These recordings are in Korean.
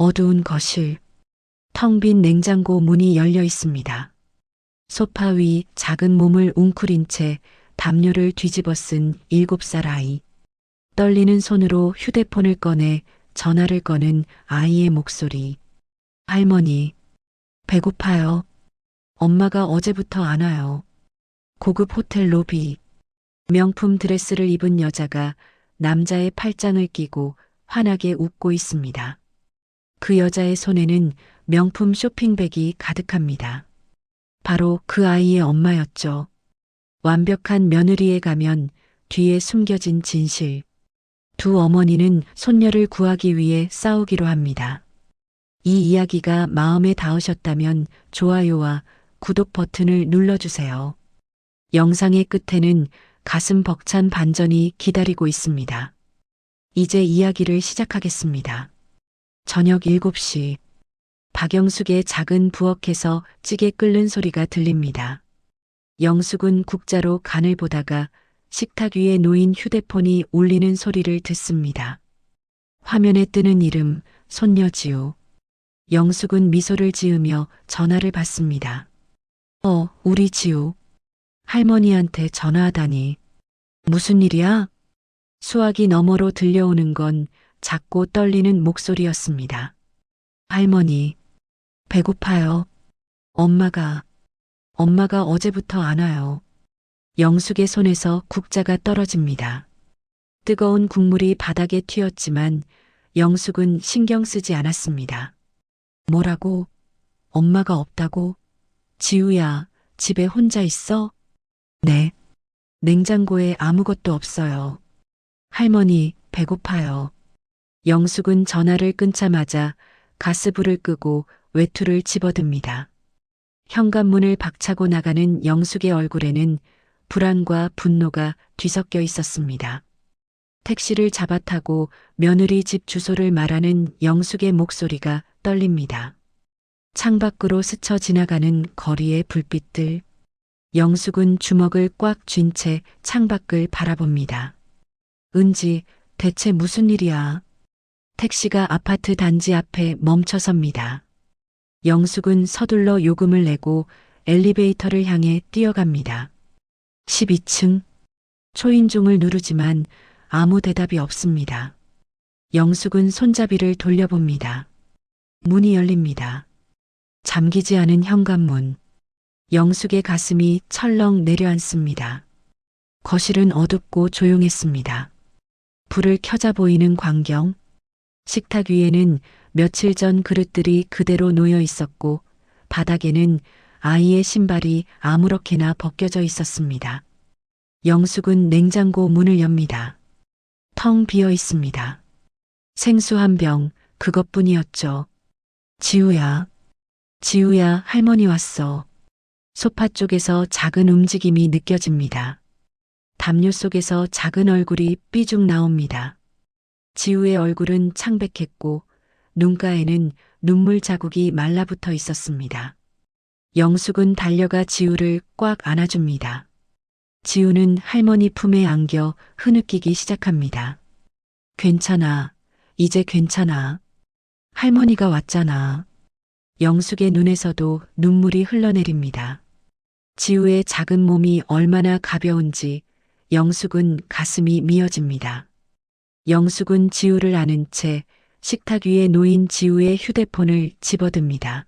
어두운 거실. 텅 빈 냉장고 문이 열려 있습니다. 소파 위 작은 몸을 웅크린 채 담요를 뒤집어 쓴 7살 아이. 떨리는 손으로 휴대폰을 꺼내 전화를 거는 아이의 목소리. 할머니, 배고파요. 엄마가 어제부터 안 와요. 고급 호텔 로비. 명품 드레스를 입은 여자가 남자의 팔짱을 끼고 환하게 웃고 있습니다. 그 여자의 손에는 명품 쇼핑백이 가득합니다. 바로 그 아이의 엄마였죠. 완벽한 며느리에 가면 뒤에 숨겨진 진실. 두 어머니는 손녀를 구하기 위해 싸우기로 합니다. 이 이야기가 마음에 닿으셨다면 좋아요와 구독 버튼을 눌러주세요. 영상의 끝에는 가슴 벅찬 반전이 기다리고 있습니다. 이제 이야기를 시작하겠습니다. 저녁 7시. 박영숙의 작은 부엌에서 찌개 끓는 소리가 들립니다. 영숙은 국자로 간을 보다가 식탁 위에 놓인 휴대폰이 울리는 소리를 듣습니다. 화면에 뜨는 이름 손녀지우. 영숙은 미소를 지으며 전화를 받습니다. 우리 지우. 할머니한테 전화하다니. 무슨 일이야? 수화기 너머로 들려오는 건 작고 떨리는 목소리였습니다. 할머니, 배고파요. 엄마가 어제부터 안 와요. 영숙의 손에서 국자가 떨어집니다. 뜨거운 국물이 바닥에 튀었지만 영숙은 신경 쓰지 않았습니다. 뭐라고? 엄마가 없다고? 지우야, 집에 혼자 있어? 네. 냉장고에 아무것도 없어요. 할머니, 배고파요. 영숙은 전화를 끊자마자 가스불을 끄고 외투를 집어듭니다. 현관문을 박차고 나가는 영숙의 얼굴에는 불안과 분노가 뒤섞여 있었습니다. 택시를 잡아타고 며느리 집 주소를 말하는 영숙의 목소리가 떨립니다. 창밖으로 스쳐 지나가는 거리의 불빛들. 영숙은 주먹을 꽉 쥔 채 창밖을 바라봅니다. 은지, 대체 무슨 일이야? 택시가 아파트 단지 앞에 멈춰섭니다. 영숙은 서둘러 요금을 내고 엘리베이터를 향해 뛰어갑니다. 12층. 초인종을 누르지만 아무 대답이 없습니다. 영숙은 손잡이를 돌려봅니다. 문이 열립니다. 잠기지 않은 현관문. 영숙의 가슴이 철렁 내려앉습니다. 거실은 어둡고 조용했습니다. 불을 켜자 보이는 광경. 식탁 위에는 며칠 전 그릇들이 그대로 놓여 있었고 바닥에는 아이의 신발이 아무렇게나 벗겨져 있었습니다. 영숙은 냉장고 문을 엽니다. 텅 비어 있습니다. 생수 한 병, 그것뿐이었죠. 지우야, 할머니 왔어. 소파 쪽에서 작은 움직임이 느껴집니다. 담요 속에서 작은 얼굴이 삐죽 나옵니다. 지우의 얼굴은 창백했고 눈가에는 눈물 자국이 말라붙어 있었습니다. 영숙은 달려가 지우를 꽉 안아줍니다. 지우는 할머니 품에 안겨 흐느끼기 시작합니다. 괜찮아. 이제 괜찮아. 할머니가 왔잖아. 영숙의 눈에서도 눈물이 흘러내립니다. 지우의 작은 몸이 얼마나 가벼운지 영숙은 가슴이 미어집니다. 영숙은 지우를 안은 채 식탁 위에 놓인 지우의 휴대폰을 집어듭니다.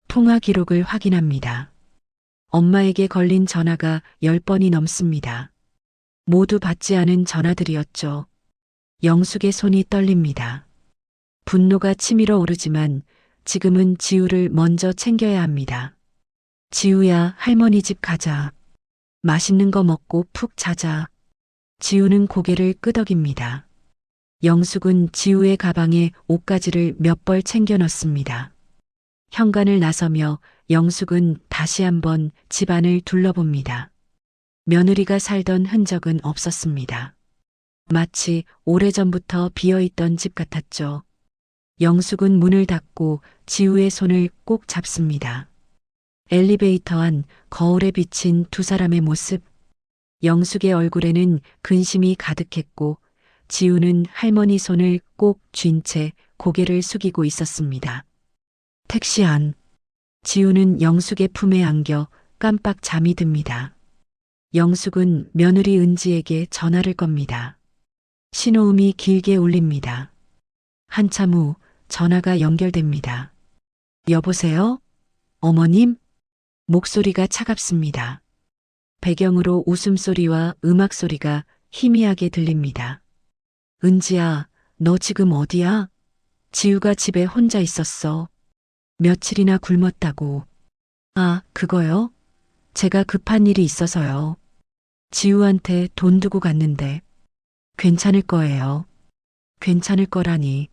통화 기록을 확인합니다. 엄마에게 걸린 전화가 10번이 넘습니다. 모두 받지 않은 전화들이었죠. 영숙의 손이 떨립니다. 분노가 치밀어 오르지만 지금은 지우를 먼저 챙겨야 합니다. 지우야, 할머니 집 가자. 맛있는 거 먹고 푹 자자. 지우는 고개를 끄덕입니다. 영숙은 지우의 가방에 옷가지를 몇 벌 챙겨 넣습니다. 현관을 나서며 영숙은 다시 한번 집안을 둘러봅니다. 며느리가 살던 흔적은 없었습니다. 마치 오래전부터 비어있던 집 같았죠. 영숙은 문을 닫고 지우의 손을 꼭 잡습니다. 엘리베이터 안 거울에 비친 두 사람의 모습. 영숙의 얼굴에는 근심이 가득했고 지우는 할머니 손을 꼭 쥔 채 고개를 숙이고 있었습니다. 택시 안. 지우는 영숙의 품에 안겨 깜빡 잠이 듭니다. 영숙은 며느리 은지에게 전화를 겁니다. 신호음이 길게 울립니다. 한참 후 전화가 연결됩니다. 여보세요? 어머님? 목소리가 차갑습니다. 배경으로 웃음소리와 음악소리가 희미하게 들립니다. 은지야, 너 지금 어디야? 지우가 집에 혼자 있었어. 며칠이나 굶었다고. 아, 그거요? 제가 급한 일이 있어서요. 지우한테 돈 두고 갔는데 괜찮을 거예요. 괜찮을 거라니.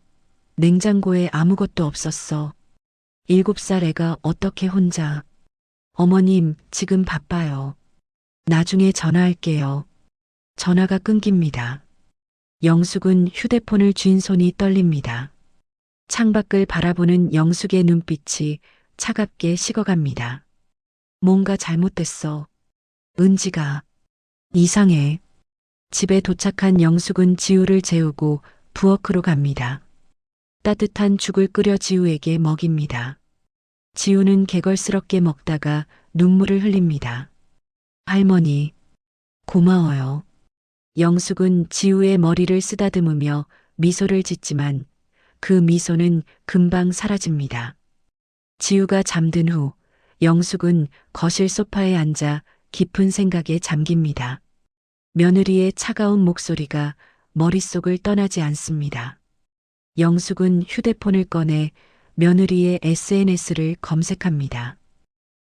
냉장고에 아무것도 없었어. 7살 애가 어떻게 혼자. 어머님, 지금 바빠요. 나중에 전화할게요. 전화가 끊깁니다. 영숙은 휴대폰을 쥔 손이 떨립니다. 창밖을 바라보는 영숙의 눈빛이 차갑게 식어갑니다. 뭔가 잘못됐어. 은지가 이상해. 집에 도착한 영숙은 지우를 재우고 부엌으로 갑니다. 따뜻한 죽을 끓여 지우에게 먹입니다. 지우는 개걸스럽게 먹다가 눈물을 흘립니다. 할머니, 고마워요. 영숙은 지우의 머리를 쓰다듬으며 미소를 짓지만 그 미소는 금방 사라집니다. 지우가 잠든 후 영숙은 거실 소파에 앉아 깊은 생각에 잠깁니다. 며느리의 차가운 목소리가 머릿속을 떠나지 않습니다. 영숙은 휴대폰을 꺼내 며느리의 SNS를 검색합니다.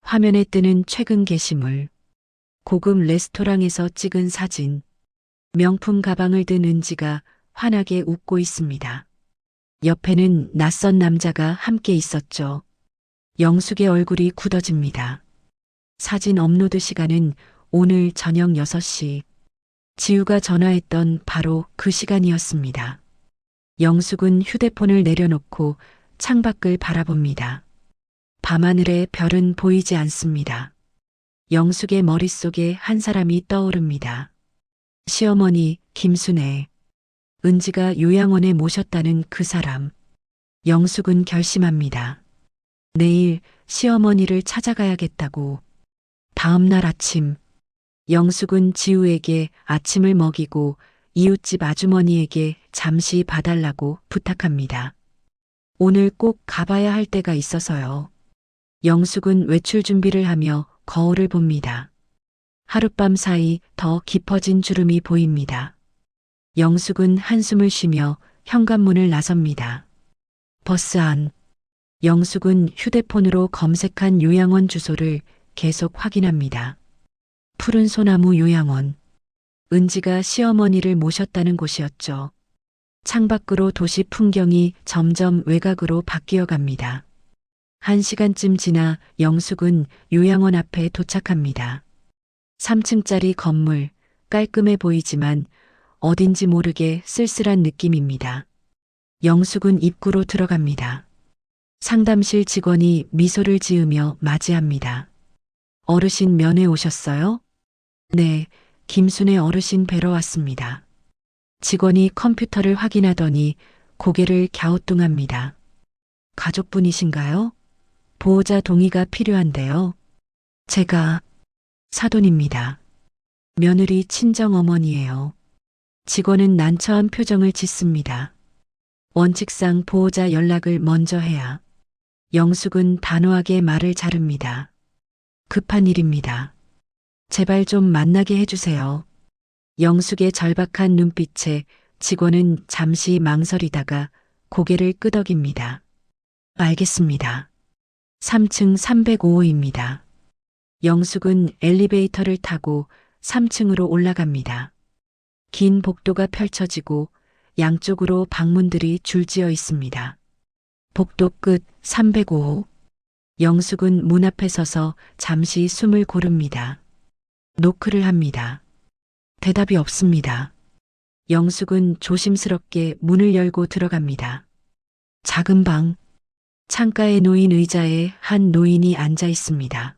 화면에 뜨는 최근 게시물, 고급 레스토랑에서 찍은 사진, 명품 가방을 든 은지가 환하게 웃고 있습니다. 옆에는 낯선 남자가 함께 있었죠. 영숙의 얼굴이 굳어집니다. 사진 업로드 시간은 오늘 저녁 6시. 지우가 전화했던 바로 그 시간이었습니다. 영숙은 휴대폰을 내려놓고 창밖을 바라봅니다. 밤하늘에 별은 보이지 않습니다. 영숙의 머릿속에 한 사람이 떠오릅니다. 시어머니 김순애. 은지가 요양원에 모셨다는 그 사람. 영숙은 결심합니다. 내일 시어머니를 찾아가야겠다고. 다음 날 아침, 영숙은 지우에게 아침을 먹이고 이웃집 아주머니에게 잠시 봐달라고 부탁합니다. 오늘 꼭 가봐야 할 때가 있어서요. 영숙은 외출 준비를 하며 거울을 봅니다. 하룻밤 사이 더 깊어진 주름이 보입니다. 영숙은 한숨을 쉬며 현관문을 나섭니다. 버스 안. 영숙은 휴대폰으로 검색한 요양원 주소를 계속 확인합니다. 푸른 소나무 요양원. 은지가 시어머니를 모셨다는 곳이었죠. 창밖으로 도시 풍경이 점점 외곽으로 바뀌어 갑니다. 1시간쯤 지나 영숙은 요양원 앞에 도착합니다. 3층짜리 건물, 깔끔해 보이지만 어딘지 모르게 쓸쓸한 느낌입니다. 영숙은 입구로 들어갑니다. 상담실 직원이 미소를 지으며 맞이합니다. 어르신 면회 오셨어요? 네, 김순애 어르신 뵈러 왔습니다. 직원이 컴퓨터를 확인하더니 고개를 갸우뚱합니다. 가족분이신가요? 보호자 동의가 필요한데요. 제가 사돈입니다. 며느리 친정어머니예요. 직원은 난처한 표정을 짓습니다. 원칙상 보호자 연락을 먼저 해야. 영숙은 단호하게 말을 자릅니다. 급한 일입니다. 제발 좀 만나게 해주세요. 영숙의 절박한 눈빛에 직원은 잠시 망설이다가 고개를 끄덕입니다. 알겠습니다. 3층 305호입니다. 영숙은 엘리베이터를 타고 3층으로 올라갑니다. 긴 복도가 펼쳐지고 양쪽으로 방문들이 줄지어 있습니다. 복도 끝 305호. 영숙은 문 앞에 서서 잠시 숨을 고릅니다. 노크를 합니다. 대답이 없습니다. 영숙은 조심스럽게 문을 열고 들어갑니다. 작은 방. 창가에 놓인 의자에 한 노인이 앉아 있습니다.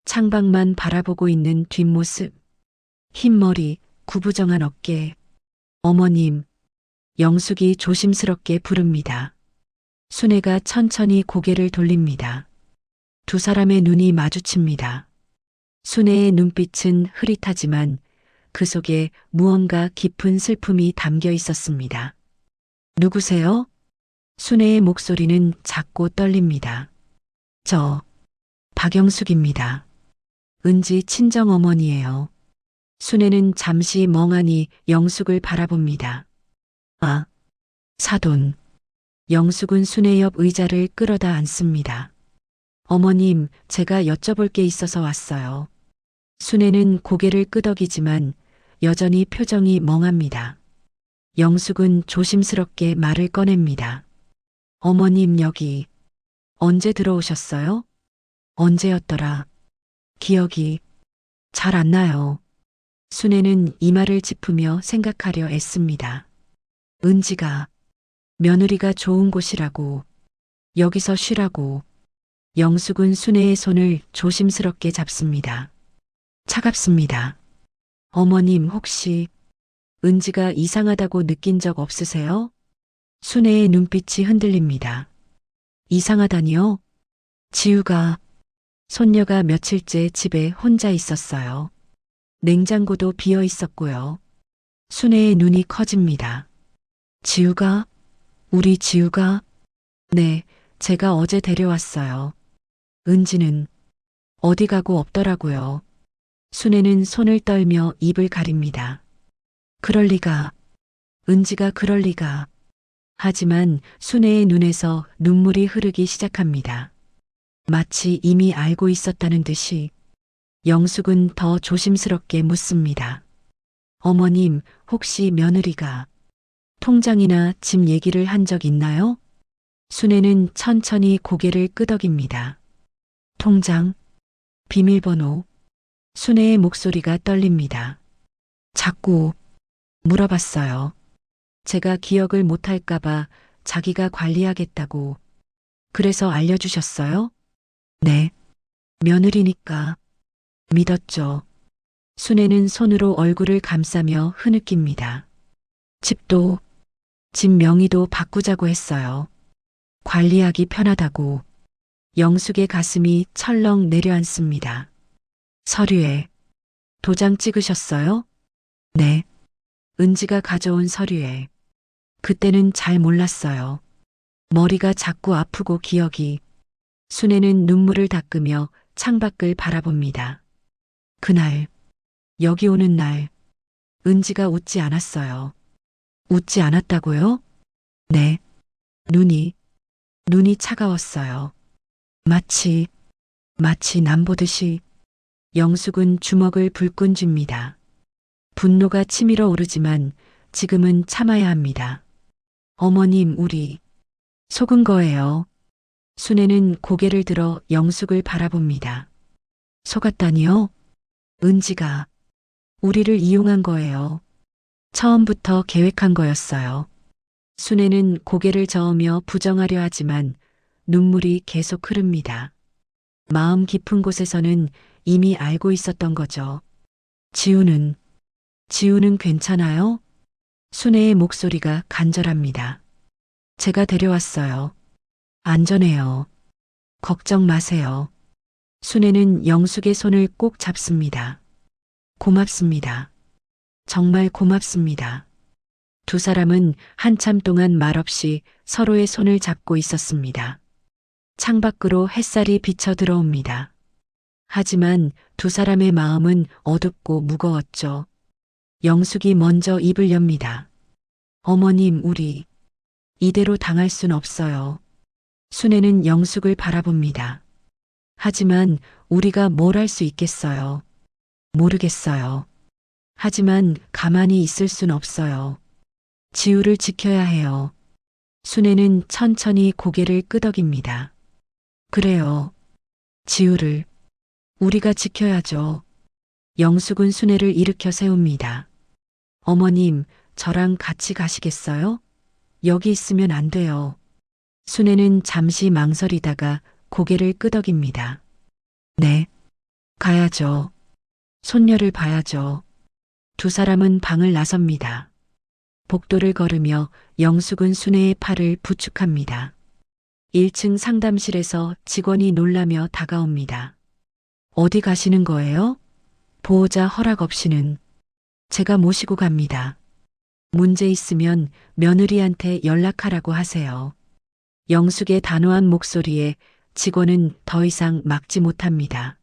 창밖만 바라보고 있는 뒷모습. 흰 머리, 구부정한 어깨. 어머님. 영숙이 조심스럽게 부릅니다. 순애가 천천히 고개를 돌립니다. 두 사람의 눈이 마주칩니다. 순애의 눈빛은 흐릿하지만 그 속에 무언가 깊은 슬픔이 담겨 있었습니다. 누구세요? 순애의 목소리는 작고 떨립니다. 저, 박영숙입니다. 은지 친정어머니예요. 순애는 잠시 멍하니 영숙을 바라봅니다. 아, 사돈. 영숙은 순애 옆 의자를 끌어다 앉습니다. 어머님, 제가 여쭤볼 게 있어서 왔어요. 순애는 고개를 끄덕이지만 여전히 표정이 멍합니다. 영숙은 조심스럽게 말을 꺼냅니다. 어머님 여기 언제 들어오셨어요? 언제였더라? 기억이 잘 안 나요. 순애는 이마를 짚으며 생각하려 애씁니다. 은지가 며느리가 좋은 곳이라고 여기서 쉬라고. 영숙은 순애의 손을 조심스럽게 잡습니다. 차갑습니다. 어머님 혹시 은지가 이상하다고 느낀 적 없으세요? 순애의 눈빛이 흔들립니다. 이상하다니요? 지우가 손녀가 며칠째 집에 혼자 있었어요. 냉장고도 비어 있었고요. 순애의 눈이 커집니다. 지우가? 우리 지우가? 네, 제가 어제 데려왔어요. 은지는 어디 가고 없더라고요. 순애는 손을 떨며 입을 가립니다. 그럴 리가. 은지가 그럴 리가. 하지만 순애의 눈에서 눈물이 흐르기 시작합니다. 마치 이미 알고 있었다는 듯이. 영숙은 더 조심스럽게 묻습니다. 어머님, 혹시 며느리가 통장이나 집 얘기를 한 적 있나요? 순애는 천천히 고개를 끄덕입니다. 통장, 비밀번호. 순애의 목소리가 떨립니다. 자꾸 물어봤어요. 제가 기억을 못할까봐 자기가 관리하겠다고. 그래서 알려주셨어요? 네. 며느리니까. 믿었죠. 순애는 손으로 얼굴을 감싸며 흐느낍니다. 집도, 집 명의도 바꾸자고 했어요. 관리하기 편하다고. 영숙의 가슴이 철렁 내려앉습니다. 서류에 도장 찍으셨어요? 네. 은지가 가져온 서류에. 그때는 잘 몰랐어요. 머리가 자꾸 아프고 기억이. 순애는 눈물을 닦으며 창밖을 바라봅니다. 그날, 여기 오는 날, 은지가 웃지 않았어요. 웃지 않았다고요? 네. 눈이 차가웠어요. 마치 남보듯이. 영숙은 주먹을 불끈 쥡니다. 분노가 치밀어 오르지만 지금은 참아야 합니다. 어머님, 우리 속은 거예요. 순애는 고개를 들어 영숙을 바라봅니다. 속았다니요? 은지가 우리를 이용한 거예요. 처음부터 계획한 거였어요. 순애는 고개를 저으며 부정하려 하지만 눈물이 계속 흐릅니다. 마음 깊은 곳에서는 이미 알고 있었던 거죠. 지우는 괜찮아요? 순애의 목소리가 간절합니다. 제가 데려왔어요. 안전해요. 걱정 마세요. 순애는 영숙의 손을 꼭 잡습니다. 고맙습니다. 정말 고맙습니다. 두 사람은 한참 동안 말없이 서로의 손을 잡고 있었습니다. 창밖으로 햇살이 비쳐 들어옵니다. 하지만 두 사람의 마음은 어둡고 무거웠죠. 영숙이 먼저 입을 엽니다. 어머님, 우리 이대로 당할 순 없어요. 순애는 영숙을 바라봅니다. 하지만 우리가 뭘 할 수 있겠어요? 모르겠어요. 하지만 가만히 있을 순 없어요. 지우를 지켜야 해요. 순애는 천천히 고개를 끄덕입니다. 그래요. 지우를 우리가 지켜야죠. 영숙은 순애를 일으켜 세웁니다. 어머님, 저랑 같이 가시겠어요? 여기 있으면 안 돼요. 순애는 잠시 망설이다가 고개를 끄덕입니다. 네, 가야죠. 손녀를 봐야죠. 두 사람은 방을 나섭니다. 복도를 걸으며 영숙은 순애의 팔을 부축합니다. 1층 상담실에서 직원이 놀라며 다가옵니다. 어디 가시는 거예요? 보호자 허락 없이는. 제가 모시고 갑니다. 문제 있으면 며느리한테 연락하라고 하세요. 영숙의 단호한 목소리에 직원은 더 이상 막지 못합니다.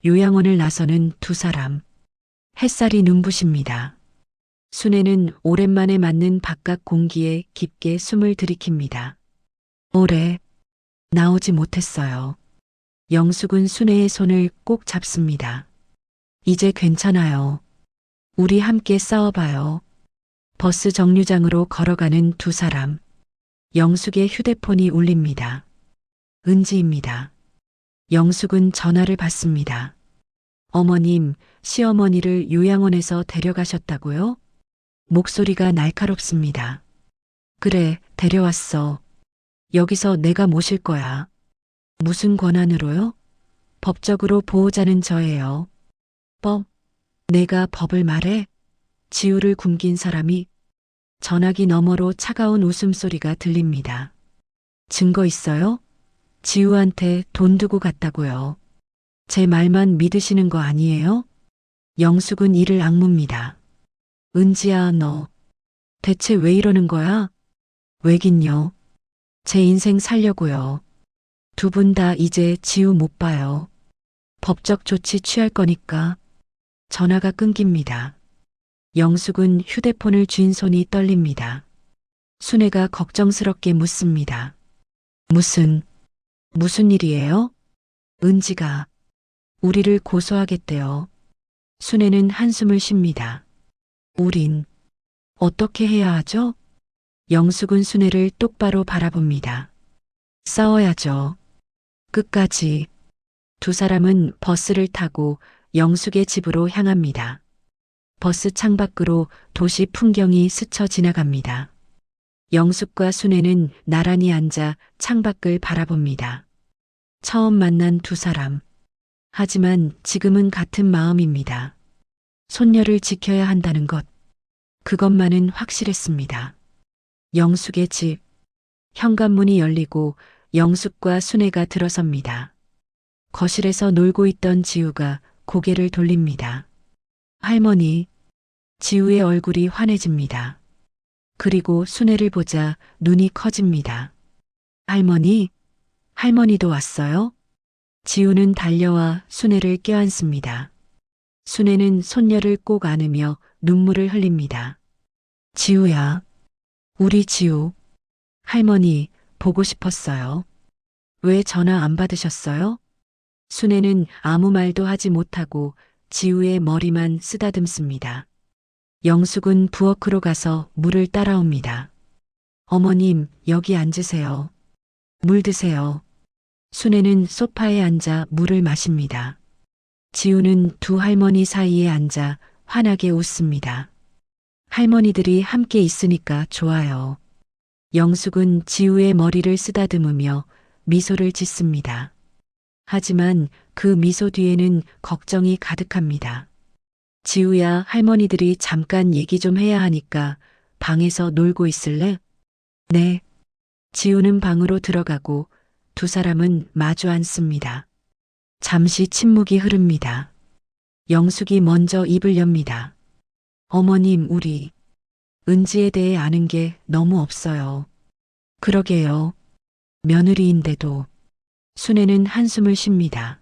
요양원을 나서는 두 사람. 햇살이 눈부십니다. 순애는 오랜만에 맞는 바깥 공기에 깊게 숨을 들이킵니다. 오래 나오지 못했어요. 영숙은 순애의 손을 꼭 잡습니다. 이제 괜찮아요. 우리 함께 싸워봐요. 버스 정류장으로 걸어가는 두 사람. 영숙의 휴대폰이 울립니다. 은지입니다. 영숙은 전화를 받습니다. 어머님, 시어머니를 요양원에서 데려가셨다고요? 목소리가 날카롭습니다. 그래, 데려왔어. 여기서 내가 모실 거야. 무슨 권한으로요? 법적으로 보호자는 저예요. 법? 내가 법을 말해? 지우를 굶긴 사람이. 전화기 너머로 차가운 웃음소리가 들립니다. 증거 있어요? 지우한테 돈 두고 갔다고요. 제 말만 믿으시는 거 아니에요? 영숙은 이를 악뭅니다. 은지야, 너 대체 왜 이러는 거야? 왜긴요. 제 인생 살려고요. 두 분 다 이제 지우 못 봐요. 법적 조치 취할 거니까. 전화가 끊깁니다. 영숙은 휴대폰을 쥔 손이 떨립니다. 순애가 걱정스럽게 묻습니다. 무슨 일이에요? 은지가 우리를 고소하겠대요. 순애는 한숨을 쉽니다. 우린 어떻게 해야 하죠? 영숙은 순애를 똑바로 바라봅니다. 싸워야죠. 끝까지. 두 사람은 버스를 타고 영숙의 집으로 향합니다. 버스 창밖으로 도시 풍경이 스쳐 지나갑니다. 영숙과 순애는 나란히 앉아 창밖을 바라봅니다. 처음 만난 두 사람. 하지만 지금은 같은 마음입니다. 손녀를 지켜야 한다는 것. 그것만은 확실했습니다. 영숙의 집. 현관문이 열리고 영숙과 순애가 들어섭니다. 거실에서 놀고 있던 지우가 고개를 돌립니다. 할머니. 지우의 얼굴이 환해집니다. 그리고 순애를 보자 눈이 커집니다. 할머니? 할머니도 왔어요? 지우는 달려와 순애를 껴안습니다. 순애는 손녀를 꼭 안으며 눈물을 흘립니다. 지우야. 우리 지우. 할머니, 보고 싶었어요. 왜 전화 안 받으셨어요? 순애는 아무 말도 하지 못하고 지우의 머리만 쓰다듬습니다. 영숙은 부엌으로 가서 물을 따라옵니다. 어머님, 여기 앉으세요. 물 드세요. 순애는 소파에 앉아 물을 마십니다. 지우는 두 할머니 사이에 앉아 환하게 웃습니다. 할머니들이 함께 있으니까 좋아요. 영숙은 지우의 머리를 쓰다듬으며 미소를 짓습니다. 하지만 그 미소 뒤에는 걱정이 가득합니다. 지우야, 할머니들이 잠깐 얘기 좀 해야 하니까 방에서 놀고 있을래? 네. 지우는 방으로 들어가고 두 사람은 마주 앉습니다. 잠시 침묵이 흐릅니다. 영숙이 먼저 입을 엽니다. 어머님, 우리 은지에 대해 아는 게 너무 없어요. 그러게요. 며느리인데도. 순애는 한숨을 쉽니다.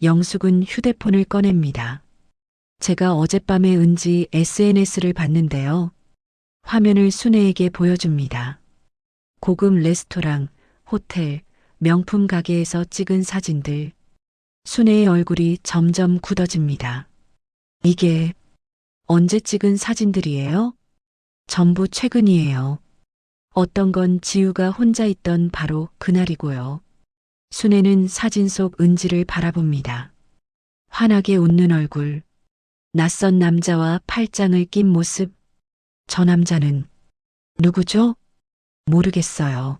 영숙은 휴대폰을 꺼냅니다. 제가 어젯밤에 은지 SNS를 봤는데요. 화면을 순애에게 보여줍니다. 고급 레스토랑, 호텔, 명품 가게에서 찍은 사진들. 순애의 얼굴이 점점 굳어집니다. 이게 언제 찍은 사진들이에요? 전부 최근이에요. 어떤 건 지우가 혼자 있던 바로 그날이고요. 순애는 사진 속 은지를 바라봅니다. 환하게 웃는 얼굴, 낯선 남자와 팔짱을 낀 모습. 저 남자는 누구죠? 모르겠어요.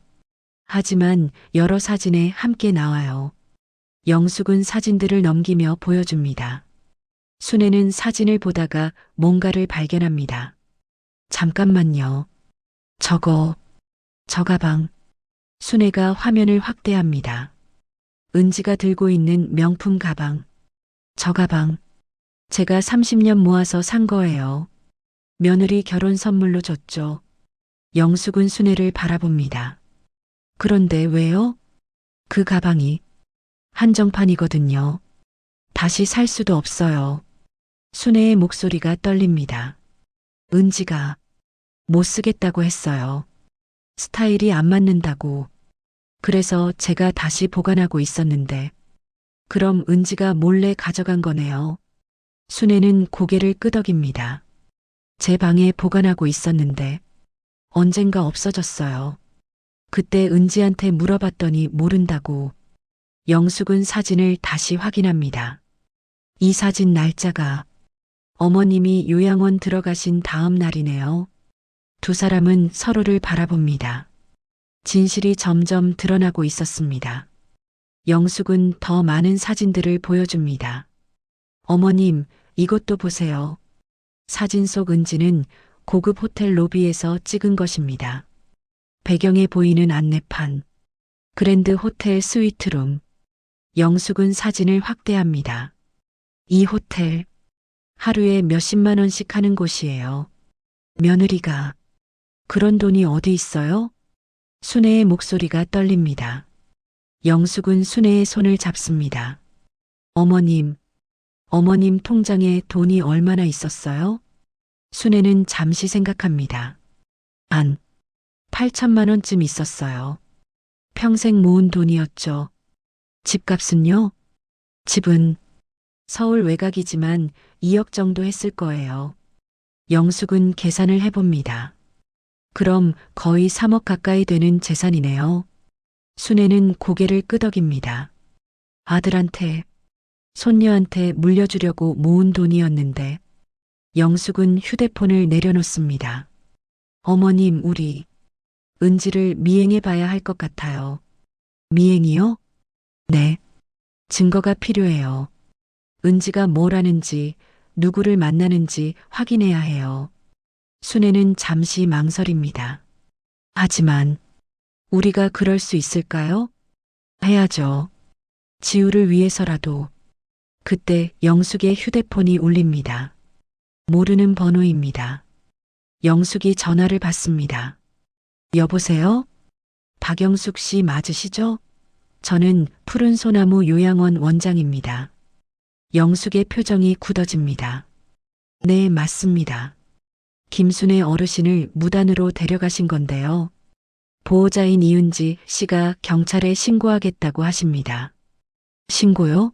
하지만 여러 사진에 함께 나와요. 영숙은 사진들을 넘기며 보여줍니다. 순애는 사진을 보다가 뭔가를 발견합니다. 잠깐만요. 저 가방. 순애가 화면을 확대합니다. 은지가 들고 있는 명품 가방. 저 가방, 제가 30년 모아서 산 거예요. 며느리 결혼 선물로 줬죠. 영숙은 순애를 바라봅니다. 그런데 왜요? 그 가방이 한정판이거든요. 다시 살 수도 없어요. 순애의 목소리가 떨립니다. 은지가 못 쓰겠다고 했어요. 스타일이 안 맞는다고. 그래서 제가 다시 보관하고 있었는데. 그럼 은지가 몰래 가져간 거네요. 순애는 고개를 끄덕입니다. 제 방에 보관하고 있었는데 언젠가 없어졌어요. 그때 은지한테 물어봤더니 모른다고. 영숙은 사진을 다시 확인합니다. 이 사진 날짜가 어머님이 요양원 들어가신 다음 날이네요. 두 사람은 서로를 바라봅니다. 진실이 점점 드러나고 있었습니다. 영숙은 더 많은 사진들을 보여줍니다. 어머님, 이것도 보세요. 사진 속 은지는 고급 호텔 로비에서 찍은 것입니다. 배경에 보이는 안내판, 그랜드 호텔 스위트룸. 영숙은 사진을 확대합니다. 이 호텔, 하루에 몇십만 원씩 하는 곳이에요. 며느리가 그런 돈이 어디 있어요? 순애의 목소리가 떨립니다. 영숙은 순애의 손을 잡습니다. 어머님 통장에 돈이 얼마나 있었어요? 순애는 잠시 생각합니다. 한 8천만 원쯤 있었어요. 평생 모은 돈이었죠. 집값은요? 집은 서울 외곽이지만 2억 정도 했을 거예요. 영숙은 계산을 해봅니다. 그럼 거의 3억 가까이 되는 재산이네요. 순애는 고개를 끄덕입니다. 아들한테, 손녀한테 물려주려고 모은 돈이었는데. 영숙은 휴대폰을 내려놓습니다. 어머님, 우리 은지를 미행해 봐야 할 것 같아요. 미행이요? 네. 증거가 필요해요. 은지가 뭘 하는지, 누구를 만나는지 확인해야 해요. 순애는 잠시 망설입니다. 하지만 우리가 그럴 수 있을까요? 해야죠. 지우를 위해서라도. 그때 영숙의 휴대폰이 울립니다. 모르는 번호입니다. 영숙이 전화를 받습니다. 여보세요? 박영숙 씨 맞으시죠? 저는 푸른 소나무 요양원 원장입니다. 영숙의 표정이 굳어집니다. 네, 맞습니다. 김순애 어르신을 무단으로 데려가신 건데요. 보호자인 이은지 씨가 경찰에 신고하겠다고 하십니다. 신고요?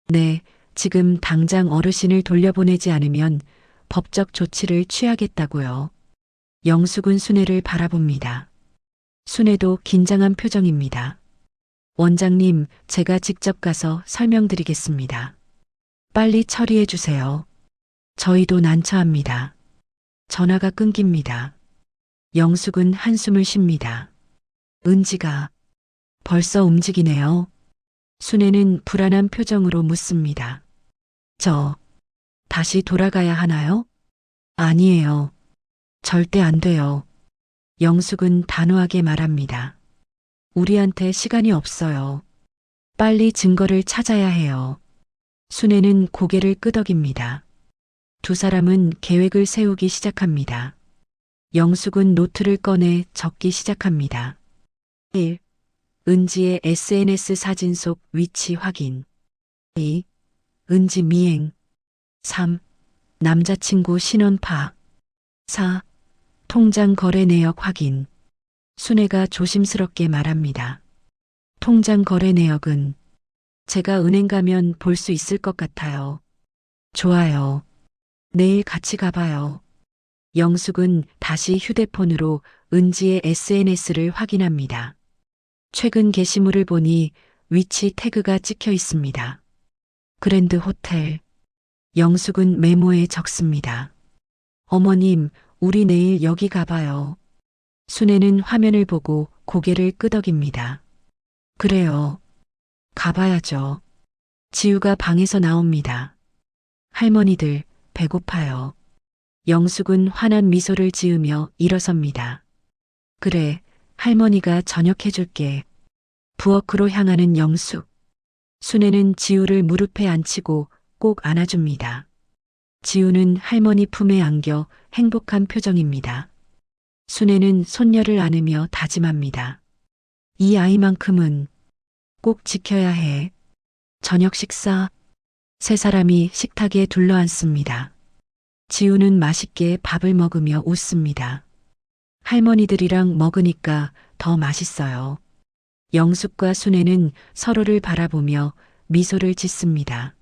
네, 지금 당장 어르신을 돌려보내지 않으면 법적 조치를 취하겠다고요. 영숙은 순애를 바라봅니다. 순애도 긴장한 표정입니다. 원장님, 제가 직접 가서 설명드리겠습니다. 빨리 처리해 주세요. 저희도 난처합니다. 전화가 끊깁니다. 영숙은 한숨을 쉽니다. 은지가 벌써 움직이네요. 순애는 불안한 표정으로 묻습니다. 저 다시 돌아가야 하나요? 아니에요. 절대 안 돼요. 영숙은 단호하게 말합니다. 우리한테 시간이 없어요. 빨리 증거를 찾아야 해요. 순애는 고개를 끄덕입니다. 두 사람은 계획을 세우기 시작합니다. 영숙은 노트를 꺼내 적기 시작합니다. 1. 은지의 SNS 사진 속 위치 확인. 2. 은지 미행. 3. 남자친구 신원 파악. 4. 통장 거래 내역 확인. 순애가 조심스럽게 말합니다. 통장 거래 내역은 제가 은행 가면 볼 수 있을 것 같아요. 좋아요. 내일 같이 가봐요. 영숙은 다시 휴대폰으로 은지의 SNS를 확인합니다. 최근 게시물을 보니 위치 태그가 찍혀 있습니다. 그랜드 호텔. 영숙은 메모에 적습니다. 어머님, 우리 내일 여기 가봐요. 순애는 화면을 보고 고개를 끄덕입니다. 그래요. 가봐야죠. 지우가 방에서 나옵니다. 할머니들, 배고파요. 영숙은 환한 미소를 지으며 일어섭니다. 그래, 할머니가 저녁 해줄게. 부엌으로 향하는 영숙. 순애는 지우를 무릎에 앉히고 꼭 안아줍니다. 지우는 할머니 품에 안겨 행복한 표정입니다. 순애는 손녀를 안으며 다짐합니다. 이 아이만큼은 꼭 지켜야 해. 저녁 식사. 세 사람이 식탁에 둘러앉습니다. 지우는 맛있게 밥을 먹으며 웃습니다. 할머니들이랑 먹으니까 더 맛있어요. 영숙과 순애는 서로를 바라보며 미소를 짓습니다.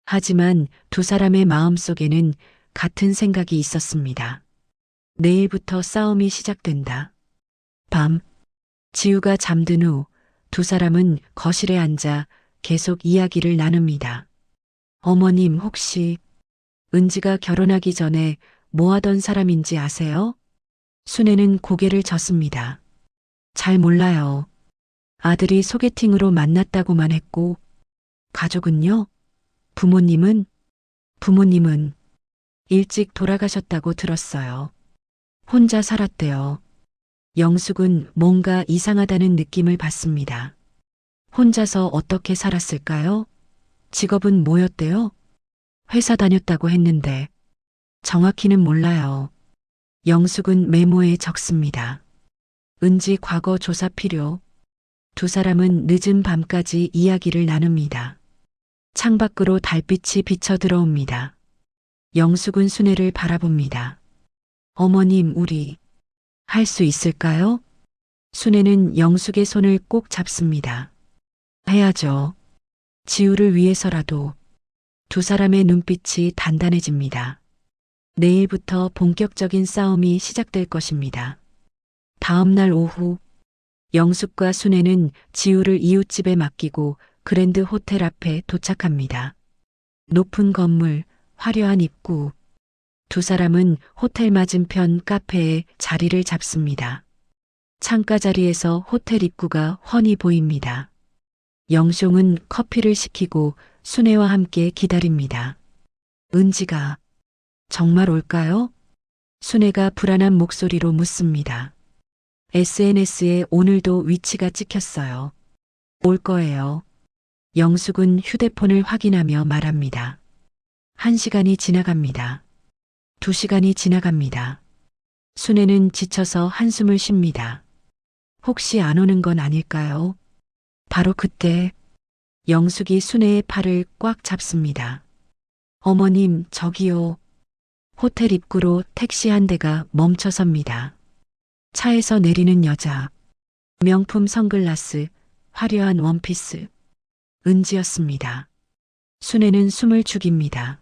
하지만 두 사람의 마음속에는 같은 생각이 있었습니다. 내일부터 싸움이 시작된다. 밤, 지우가 잠든 후 두 사람은 거실에 앉아 계속 이야기를 나눕니다. 어머님 혹시 은지가 결혼하기 전에 뭐 하던 사람인지 아세요? 순애는 고개를 젓습니다. 잘 몰라요. 아들이 소개팅으로 만났다고만 했고, 가족은요? 부모님은? 부모님은 일찍 돌아가셨다고 들었어요. 혼자 살았대요. 영숙은 뭔가 이상하다는 느낌을 받습니다. 혼자서 어떻게 살았을까요? 직업은 뭐였대요? 회사 다녔다고 했는데 정확히는 몰라요. 영숙은 메모에 적습니다. 은지 과거 조사 필요. 두 사람은 늦은 밤까지 이야기를 나눕니다. 창밖으로 달빛이 비쳐 들어옵니다. 영숙은 순애를 바라봅니다. 어머님, 우리 할 수 있을까요? 순애는 영숙의 손을 꼭 잡습니다. 해야죠. 지우를 위해서라도. 두 사람의 눈빛이 단단해집니다. 내일부터 본격적인 싸움이 시작될 것입니다. 다음 날 오후, 영숙과 순애는 지우를 이웃집에 맡기고 그랜드 호텔 앞에 도착합니다. 높은 건물, 화려한 입구. 두 사람은 호텔 맞은편 카페에 자리를 잡습니다. 창가 자리에서 호텔 입구가 훤히 보입니다. 영숑은 커피를 시키고 순애와 함께 기다립니다. 은지가 정말 올까요? 순애가 불안한 목소리로 묻습니다. SNS에 오늘도 위치가 찍혔어요. 올 거예요. 영숙은 휴대폰을 확인하며 말합니다. 1시간이 지나갑니다. 2시간이 지나갑니다. 순애는 지쳐서 한숨을 쉽니다. 혹시 안 오는 건 아닐까요? 바로 그때 영숙이 순애의 팔을 꽉 잡습니다. 어머님, 저기요. 호텔 입구로 택시 한 대가 멈춰섭니다. 차에서 내리는 여자. 명품 선글라스, 화려한 원피스. 은지였습니다. 순애는 숨을 죽입니다.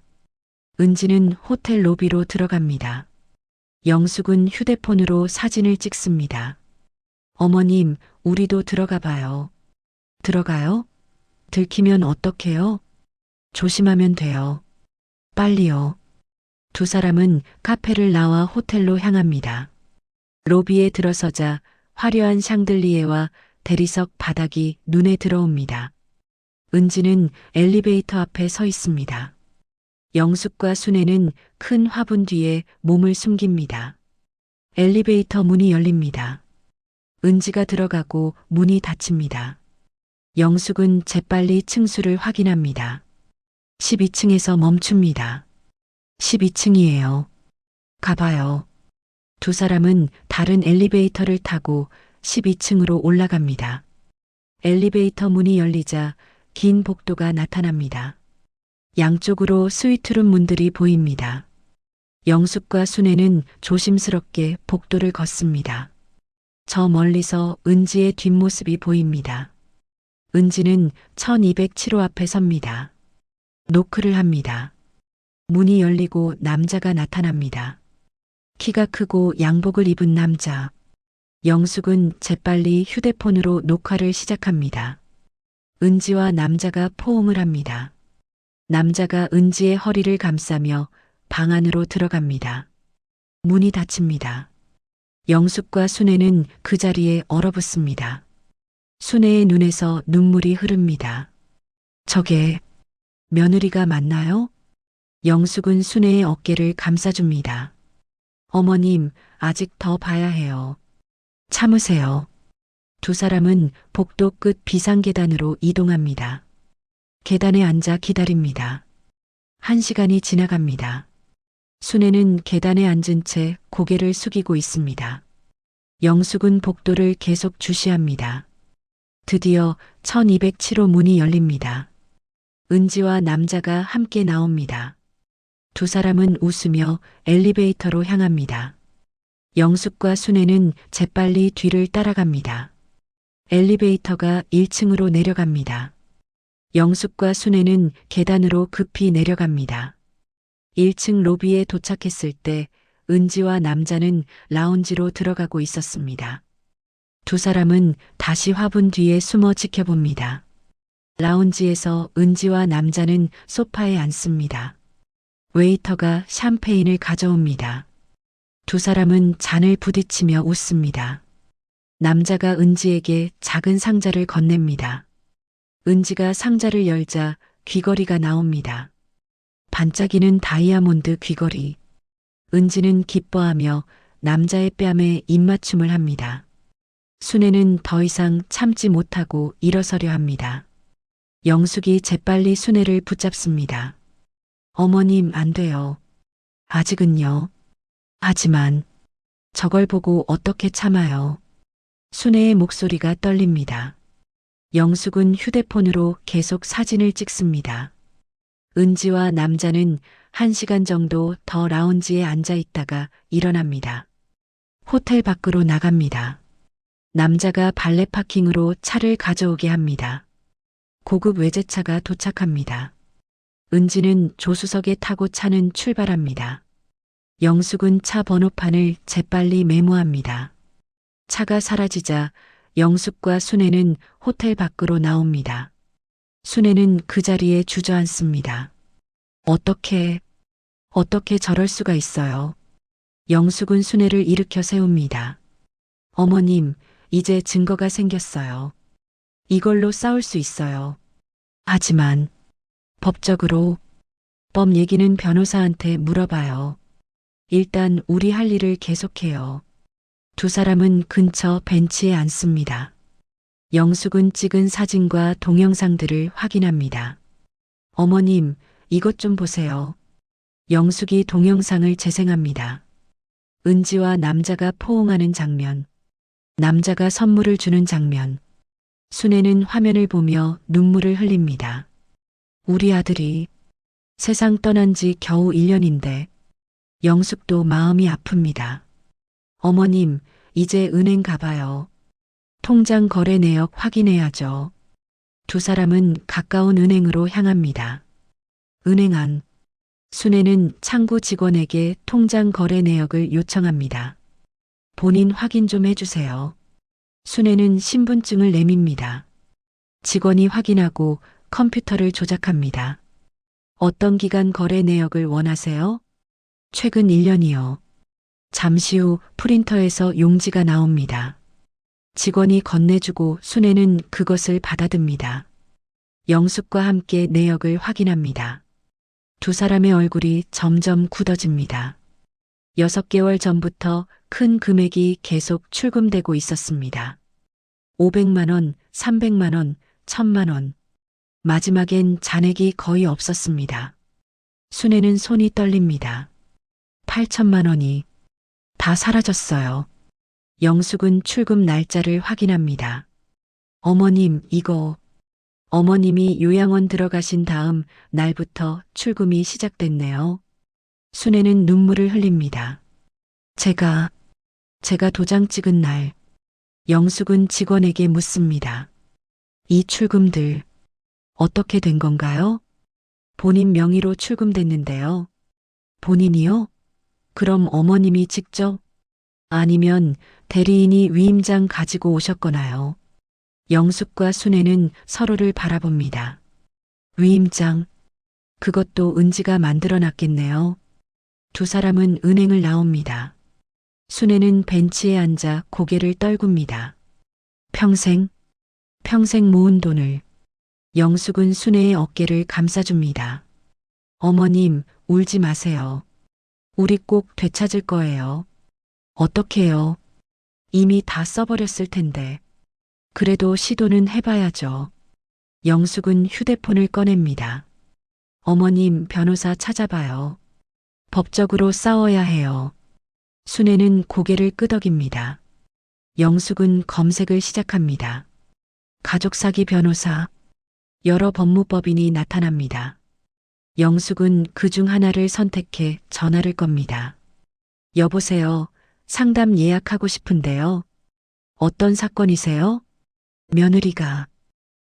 은지는 호텔 로비로 들어갑니다. 영숙은 휴대폰으로 사진을 찍습니다. 어머님, 우리도 들어가 봐요. 들어가요? 들키면 어떡해요? 조심하면 돼요. 빨리요. 두 사람은 카페를 나와 호텔로 향합니다. 로비에 들어서자 화려한 샹들리에와 대리석 바닥이 눈에 들어옵니다. 은지는 엘리베이터 앞에 서 있습니다. 영숙과 순애는 큰 화분 뒤에 몸을 숨깁니다. 엘리베이터 문이 열립니다. 은지가 들어가고 문이 닫힙니다. 영숙은 재빨리 층수를 확인합니다. 12층에서 멈춥니다. 12층이에요. 가봐요. 두 사람은 다른 엘리베이터를 타고 12층으로 올라갑니다. 엘리베이터 문이 열리자 긴 복도가 나타납니다. 양쪽으로 스위트룸 문들이 보입니다. 영숙과 순애는 조심스럽게 복도를 걷습니다. 저 멀리서 은지의 뒷모습이 보입니다. 은지는 1207호 앞에 섭니다. 노크를 합니다. 문이 열리고 남자가 나타납니다. 키가 크고 양복을 입은 남자. 영숙은 재빨리 휴대폰으로 녹화를 시작합니다. 은지와 남자가 포옹을 합니다. 남자가 은지의 허리를 감싸며 방 안으로 들어갑니다. 문이 닫힙니다. 영숙과 순애는 그 자리에 얼어붙습니다. 순애의 눈에서 눈물이 흐릅니다. 저게 며느리가 맞나요? 영숙은 순애의 어깨를 감싸줍니다. 어머님, 아직 더 봐야 해요. 참으세요. 두 사람은 복도 끝 비상계단으로 이동합니다. 계단에 앉아 기다립니다. 1시간이 지나갑니다. 순애는 계단에 앉은 채 고개를 숙이고 있습니다. 영숙은 복도를 계속 주시합니다. 드디어 1207호 문이 열립니다. 은지와 남자가 함께 나옵니다. 두 사람은 웃으며 엘리베이터로 향합니다. 영숙과 순애는 재빨리 뒤를 따라갑니다. 엘리베이터가 1층으로 내려갑니다. 영숙과 순애는 계단으로 급히 내려갑니다. 1층 로비에 도착했을 때 은지와 남자는 라운지로 들어가고 있었습니다. 두 사람은 다시 화분 뒤에 숨어 지켜봅니다. 라운지에서 은지와 남자는 소파에 앉습니다. 웨이터가 샴페인을 가져옵니다. 두 사람은 잔을 부딪히며 웃습니다. 남자가 은지에게 작은 상자를 건넵니다. 은지가 상자를 열자 귀걸이가 나옵니다. 반짝이는 다이아몬드 귀걸이. 은지는 기뻐하며 남자의 뺨에 입맞춤을 합니다. 순애는 더 이상 참지 못하고 일어서려 합니다. 영숙이 재빨리 순애를 붙잡습니다. 어머님, 안 돼요. 아직은요. 하지만 저걸 보고 어떻게 참아요. 순애의 목소리가 떨립니다. 영숙은 휴대폰으로 계속 사진을 찍습니다. 은지와 남자는 1시간 정도 더 라운지에 앉아 있다가 일어납니다. 호텔 밖으로 나갑니다. 남자가 발레 파킹으로 차를 가져오게 합니다. 고급 외제차가 도착합니다. 은지는 조수석에 타고 차는 출발합니다. 영숙은 차 번호판을 재빨리 메모합니다. 차가 사라지자 영숙과 순애는 호텔 밖으로 나옵니다. 순애는 그 자리에 주저앉습니다. 어떻게 저럴 수가 있어요. 영숙은 순애를 일으켜 세웁니다. 어머님, 이제 증거가 생겼어요. 이걸로 싸울 수 있어요. 하지만 법적으로 법 얘기는 변호사한테 물어봐요. 일단 우리 할 일을 계속해요. 두 사람은 근처 벤치에 앉습니다. 영숙은 찍은 사진과 동영상들을 확인합니다. 어머님, 이것 좀 보세요. 영숙이 동영상을 재생합니다. 은지와 남자가 포옹하는 장면, 남자가 선물을 주는 장면. 순애는 화면을 보며 눈물을 흘립니다. 우리 아들이 세상 떠난 지 겨우 1년인데 영숙도 마음이 아픕니다. 어머님, 이제 은행 가봐요. 통장 거래 내역 확인해야죠. 두 사람은 가까운 은행으로 향합니다. 은행 안. 순애는 창구 직원에게 통장 거래 내역을 요청합니다. 본인 확인 좀 해주세요. 순애는 신분증을 내밉니다. 직원이 확인하고 컴퓨터를 조작합니다. 어떤 기간 거래 내역을 원하세요? 최근 1년이요. 잠시 후 프린터에서 용지가 나옵니다. 직원이 건네주고 순애는 그것을 받아듭니다. 영숙과 함께 내역을 확인합니다. 두 사람의 얼굴이 점점 굳어집니다. 6개월 전부터 큰 금액이 계속 출금되고 있었습니다. 500만 원, 300만 원, 1000만 원. 마지막엔 잔액이 거의 없었습니다. 순애는 손이 떨립니다. 8천만 원이 다 사라졌어요. 영숙은 출금 날짜를 확인합니다. 어머님, 이거. 어머님이 요양원 들어가신 다음 날부터 출금이 시작됐네요. 순애는 눈물을 흘립니다. 제가 도장 찍은 날. 영숙은 직원에게 묻습니다. 이 출금들 어떻게 된 건가요? 본인 명의로 출금됐는데요. 본인이요? 그럼 어머님이 직접? 아니면 대리인이 위임장 가지고 오셨거나요? 영숙과 순애는 서로를 바라봅니다. 위임장, 그것도 은지가 만들어놨겠네요. 두 사람은 은행을 나옵니다. 순애는 벤치에 앉아 고개를 떨굽니다. 평생 모은 돈을. 영숙은 순애의 어깨를 감싸줍니다. 어머님, 울지 마세요. 우리 꼭 되찾을 거예요. 어떻게요? 이미 다 써버렸을 텐데. 그래도 시도는 해봐야죠. 영숙은 휴대폰을 꺼냅니다. 어머님, 변호사 찾아봐요. 법적으로 싸워야 해요. 순애는 고개를 끄덕입니다. 영숙은 검색을 시작합니다. 가족 사기 변호사. 여러 법무법인이 나타납니다. 영숙은 그 중 하나를 선택해 전화를 겁니다. 여보세요. 상담 예약하고 싶은데요. 어떤 사건이세요? 며느리가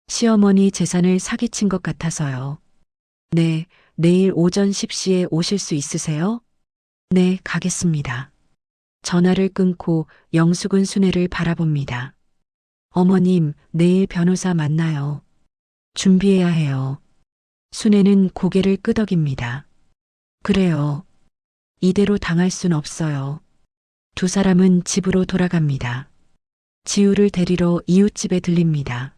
시어머니 재산을 사기친 것 같아서요. 네, 내일 오전 10시에 오실 수 있으세요? 네, 가겠습니다. 전화를 끊고 영숙은 순애를 바라봅니다. 어머님, 내일 변호사 만나요. 준비해야 해요. 순애는 고개를 끄덕입니다. 그래요. 이대로 당할 순 없어요. 두 사람은 집으로 돌아갑니다. 지우를 데리러 이웃집에 들립니다.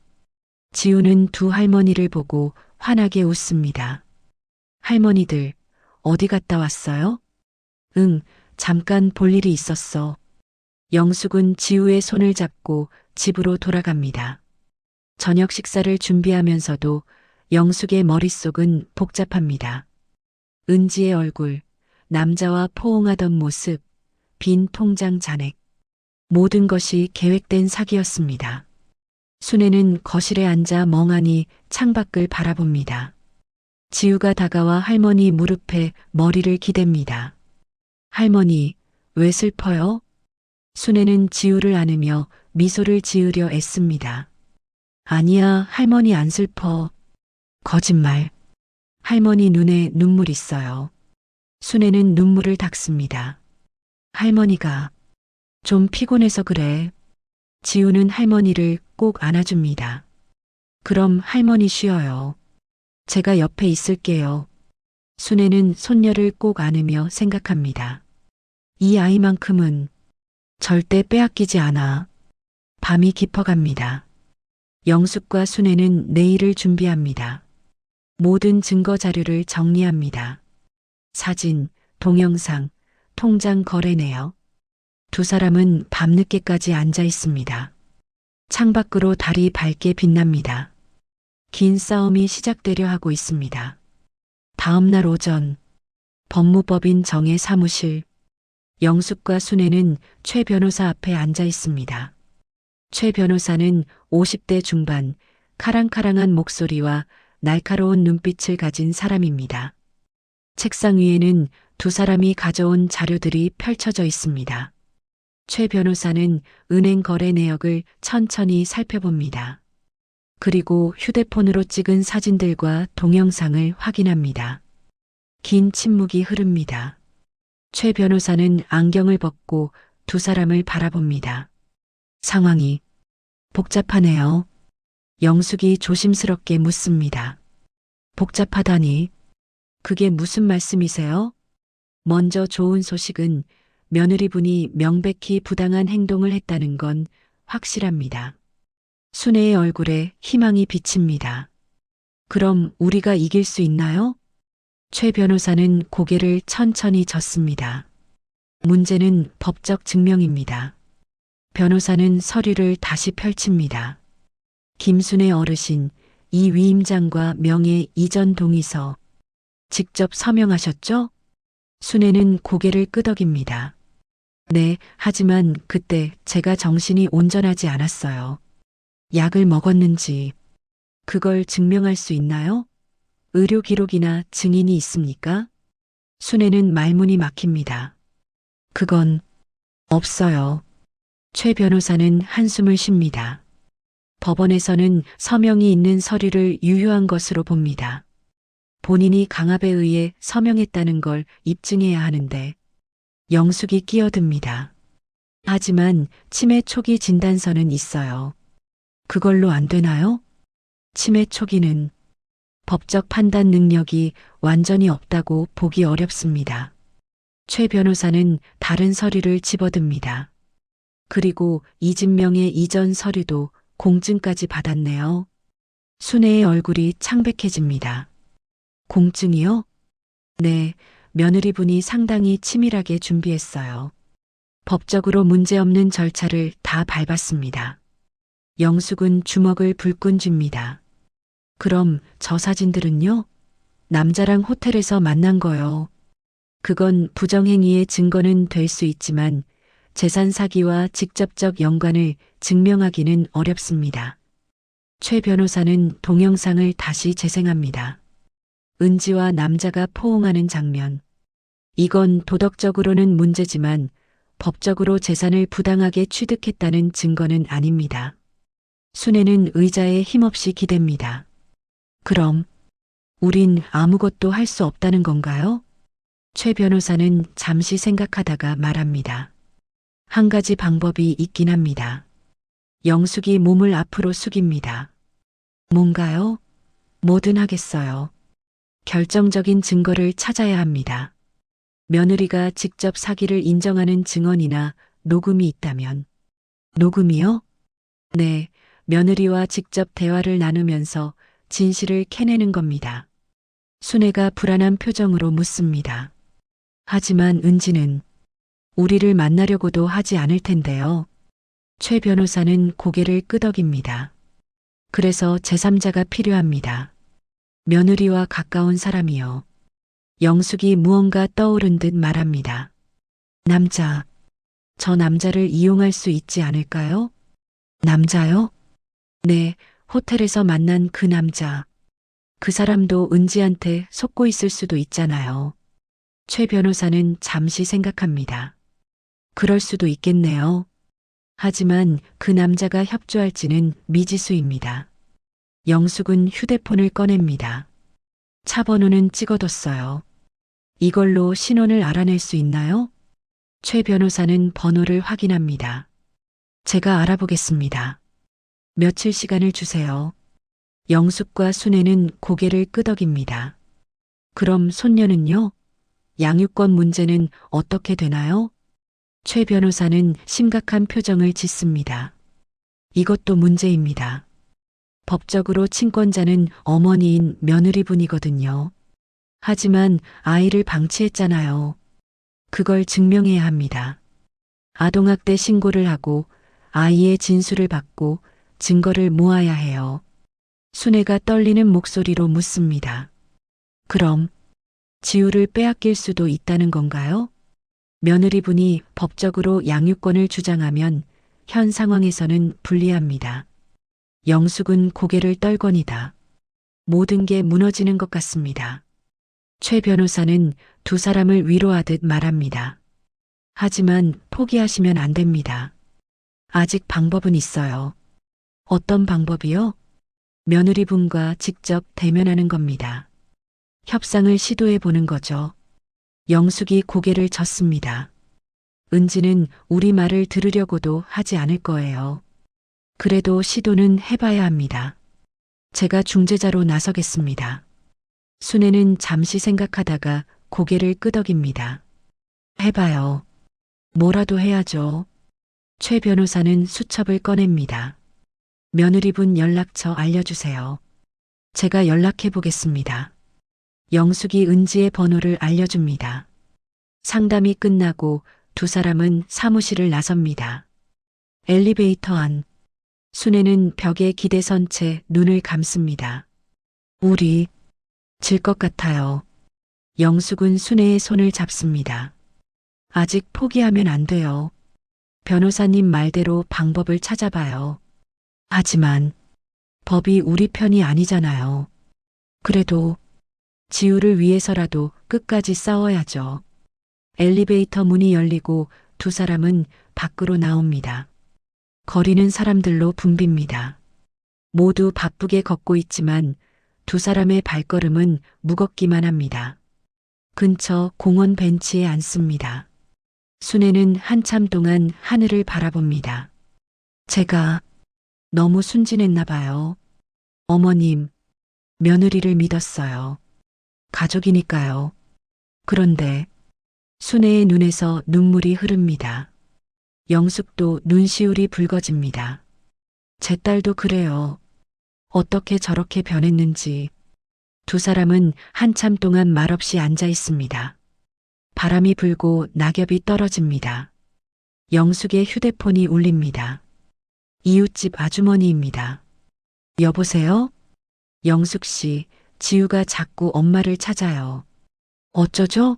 지우는 두 할머니를 보고 환하게 웃습니다. 할머니들, 어디 갔다 왔어요? 응, 잠깐 볼 일이 있었어. 영숙은 지우의 손을 잡고 집으로 돌아갑니다. 저녁 식사를 준비하면서도 영숙의 머릿속은 복잡합니다. 은지의 얼굴, 남자와 포옹하던 모습, 빈 통장 잔액. 모든 것이 계획된 사기였습니다. 순애는 거실에 앉아 멍하니 창밖을 바라봅니다. 지우가 다가와 할머니 무릎에 머리를 기댑니다. 할머니, 왜 슬퍼요? 순애는 지우를 안으며 미소를 지으려 애씁니다. 아니야, 할머니 안 슬퍼. 거짓말. 할머니 눈에 눈물 있어요. 순애는 눈물을 닦습니다. 할머니가 좀 피곤해서 그래. 지우는 할머니를 꼭 안아줍니다. 그럼 할머니 쉬어요. 제가 옆에 있을게요. 순애는 손녀를 꼭 안으며 생각합니다. 이 아이만큼은 절대 빼앗기지 않아. 밤이 깊어갑니다. 영숙과 순애는 내일을 준비합니다. 모든 증거 자료를 정리합니다. 사진, 동영상, 통장 거래 내역. 두 사람은 밤늦게까지 앉아 있습니다. 창밖으로 달이 밝게 빛납니다. 긴 싸움이 시작되려 하고 있습니다. 다음 날 오전, 법무법인 정의 사무실. 영숙과 순애는 최 변호사 앞에 앉아 있습니다. 최 변호사는 50대 중반, 카랑카랑한 목소리와 날카로운 눈빛을 가진 사람입니다. 책상 위에는 두 사람이 가져온 자료들이 펼쳐져 있습니다. 최 변호사는 은행 거래 내역을 천천히 살펴봅니다. 그리고 휴대폰으로 찍은 사진들과 동영상을 확인합니다. 긴 침묵이 흐릅니다. 최 변호사는 안경을 벗고 두 사람을 바라봅니다. 상황이 복잡하네요. 영숙이 조심스럽게 묻습니다. 복잡하다니, 그게 무슨 말씀이세요? 먼저 좋은 소식은 며느리분이 명백히 부당한 행동을 했다는 건 확실합니다. 순애의 얼굴에 희망이 비칩니다. 그럼 우리가 이길 수 있나요? 최 변호사는 고개를 천천히 젓습니다. 문제는 법적 증명입니다. 변호사는 서류를 다시 펼칩니다. 김순애 어르신, 이 위임장과 명예 이전 동의서 직접 서명하셨죠? 순애는 고개를 끄덕입니다. 네, 하지만 그때 제가 정신이 온전하지 않았어요. 약을 먹었는지 그걸 증명할 수 있나요? 의료 기록이나 증인이 있습니까? 순애는 말문이 막힙니다. 그건 없어요. 최 변호사는 한숨을 쉽니다. 법원에서는 서명이 있는 서류를 유효한 것으로 봅니다. 본인이 강압에 의해 서명했다는 걸 입증해야 하는데 영숙이 끼어듭니다. 하지만 치매 초기 진단서는 있어요. 그걸로 안 되나요? 치매 초기는 법적 판단 능력이 완전히 없다고 보기 어렵습니다. 최 변호사는 다른 서류를 집어듭니다. 그리고 이진명의 이전 서류도 공증까지 받았네요. 순애의 얼굴이 창백해집니다. 공증이요? 네, 며느리분이 상당히 치밀하게 준비했어요. 법적으로 문제없는 절차를 다 밟았습니다. 영숙은 주먹을 불끈 쥡니다. 그럼 저 사진들은요? 남자랑 호텔에서 만난 거요. 그건 부정행위의 증거는 될 수 있지만 재산 사기와 직접적 연관을 증명하기는 어렵습니다. 최 변호사는 동영상을 다시 재생합니다. 은지와 남자가 포옹하는 장면. 이건 도덕적으로는 문제지만 법적으로 재산을 부당하게 취득했다는 증거는 아닙니다. 순애는 의자에 힘없이 기댑니다. 그럼 우린 아무것도 할 수 없다는 건가요? 최 변호사는 잠시 생각하다가 말합니다. 한 가지 방법이 있긴 합니다. 영숙이 몸을 앞으로 숙입니다. 뭔가요? 뭐든 하겠어요. 결정적인 증거를 찾아야 합니다. 며느리가 직접 사기를 인정하는 증언이나 녹음이 있다면. 녹음이요? 네, 며느리와 직접 대화를 나누면서 진실을 캐내는 겁니다. 순애가 불안한 표정으로 묻습니다. 하지만 은지는 우리를 만나려고도 하지 않을 텐데요. 최 변호사는 고개를 끄덕입니다. 그래서 제3자가 필요합니다. 며느리와 가까운 사람이요. 영숙이 무언가 떠오른 듯 말합니다. 남자, 저 남자를 이용할 수 있지 않을까요? 남자요? 네, 호텔에서 만난 그 남자. 그 사람도 은지한테 속고 있을 수도 있잖아요. 최 변호사는 잠시 생각합니다. 그럴 수도 있겠네요. 하지만 그 남자가 협조할지는 미지수입니다. 영숙은 휴대폰을 꺼냅니다. 차 번호는 찍어뒀어요. 이걸로 신원을 알아낼 수 있나요? 최 변호사는 번호를 확인합니다. 제가 알아보겠습니다. 며칠 시간을 주세요. 영숙과 순애는 고개를 끄덕입니다. 그럼 손녀는요? 양육권 문제는 어떻게 되나요? 최 변호사는 심각한 표정을 짓습니다. 이것도 문제입니다. 법적으로 친권자는 어머니인 며느리분이거든요. 하지만 아이를 방치했잖아요. 그걸 증명해야 합니다. 아동학대 신고를 하고 아이의 진술을 받고 증거를 모아야 해요. 순애가 떨리는 목소리로 묻습니다. 그럼 지우를 빼앗길 수도 있다는 건가요? 며느리분이 법적으로 양육권을 주장하면 현 상황에서는 불리합니다. 영숙은 고개를 떨거니다. 모든 게 무너지는 것 같습니다. 최 변호사는 두 사람을 위로하듯 말합니다. 하지만 포기하시면 안 됩니다. 아직 방법은 있어요. 어떤 방법이요? 며느리분과 직접 대면하는 겁니다. 협상을 시도해 보는 거죠. 영숙이 고개를 젓습니다. 은지는 우리 말을 들으려고도 하지 않을 거예요. 그래도 시도는 해봐야 합니다. 제가 중재자로 나서겠습니다. 순애는 잠시 생각하다가 고개를 끄덕입니다. 해봐요. 뭐라도 해야죠. 최 변호사는 수첩을 꺼냅니다. 며느리분 연락처 알려주세요. 제가 연락해 보겠습니다. 영숙이 은지의 번호를 알려줍니다. 상담이 끝나고 두 사람은 사무실을 나섭니다. 엘리베이터 안. 순애는 벽에 기대선 채 눈을 감습니다. 우리 질 것 같아요. 영숙은 순애의 손을 잡습니다. 아직 포기하면 안 돼요. 변호사님 말대로 방법을 찾아봐요. 하지만 법이 우리 편이 아니잖아요. 그래도 지우를 위해서라도 끝까지 싸워야죠. 엘리베이터 문이 열리고 두 사람은 밖으로 나옵니다. 거리는 사람들로 붐빕니다. 모두 바쁘게 걷고 있지만 두 사람의 발걸음은 무겁기만 합니다. 근처 공원 벤치에 앉습니다. 순애는 한참 동안 하늘을 바라봅니다. 제가 너무 순진했나 봐요. 어머님, 며느리를 믿었어요. 가족이니까요. 그런데 순애의 눈에서 눈물이 흐릅니다. 영숙도 눈시울이 붉어집니다. 제 딸도 그래요. 어떻게 저렇게 변했는지. 두 사람은 한참 동안 말없이 앉아 있습니다. 바람이 불고 낙엽이 떨어집니다. 영숙의 휴대폰이 울립니다. 이웃집 아주머니입니다. 여보세요? 영숙 씨, 지우가 자꾸 엄마를 찾아요. 어쩌죠?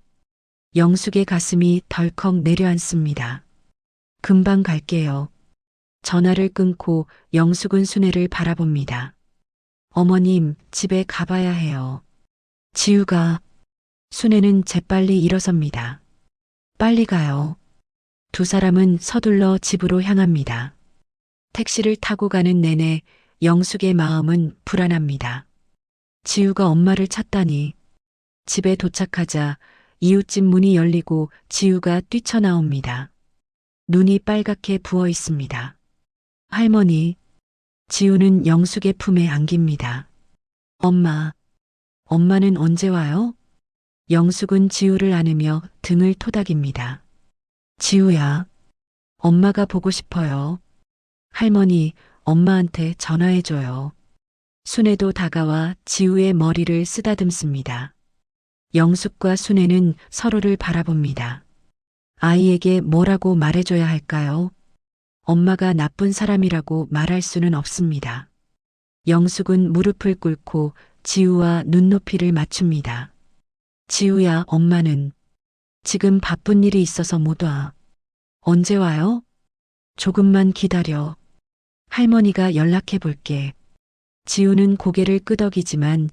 영숙의 가슴이 덜컥 내려앉습니다. 금방 갈게요. 전화를 끊고 영숙은 순애를 바라봅니다. 어머님, 집에 가봐야 해요. 지우가, 순애는 재빨리 일어섭니다. 빨리 가요. 두 사람은 서둘러 집으로 향합니다. 택시를 타고 가는 내내 영숙의 마음은 불안합니다. 지우가 엄마를 찾다니. 집에 도착하자 이웃집 문이 열리고 지우가 뛰쳐나옵니다. 눈이 빨갛게 부어 있습니다. 할머니. 지우는 영숙의 품에 안깁니다. 엄마. 엄마는 언제 와요? 영숙은 지우를 안으며 등을 토닥입니다. 지우야. 엄마가 보고 싶어요. 할머니, 엄마한테 전화해줘요. 순애도 다가와 지우의 머리를 쓰다듬습니다. 영숙과 순애는 서로를 바라봅니다. 아이에게 뭐라고 말해줘야 할까요? 엄마가 나쁜 사람이라고 말할 수는 없습니다. 영숙은 무릎을 꿇고 지우와 눈높이를 맞춥니다. 지우야, 엄마는 지금 바쁜 일이 있어서 못 와. 언제 와요? 조금만 기다려. 할머니가 연락해 볼게. 지우는 고개를 끄덕이지만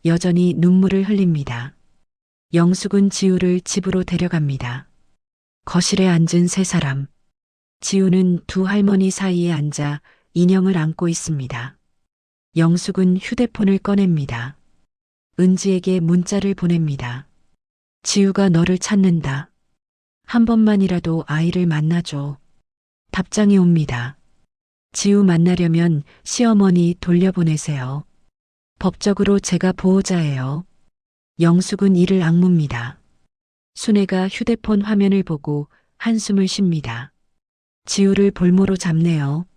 여전히 눈물을 흘립니다. 영숙은 지우를 집으로 데려갑니다. 거실에 앉은 세 사람. 지우는 두 할머니 사이에 앉아 인형을 안고 있습니다. 영숙은 휴대폰을 꺼냅니다. 은지에게 문자를 보냅니다. 지우가 너를 찾는다. 한 번만이라도 아이를 만나줘. 답장이 옵니다. 지우 만나려면 시어머니 돌려보내세요. 법적으로 제가 보호자예요. 영숙은 이를 악뭅니다. 순애가 휴대폰 화면을 보고 한숨을 쉽니다. 지우를 볼모로 잡네요.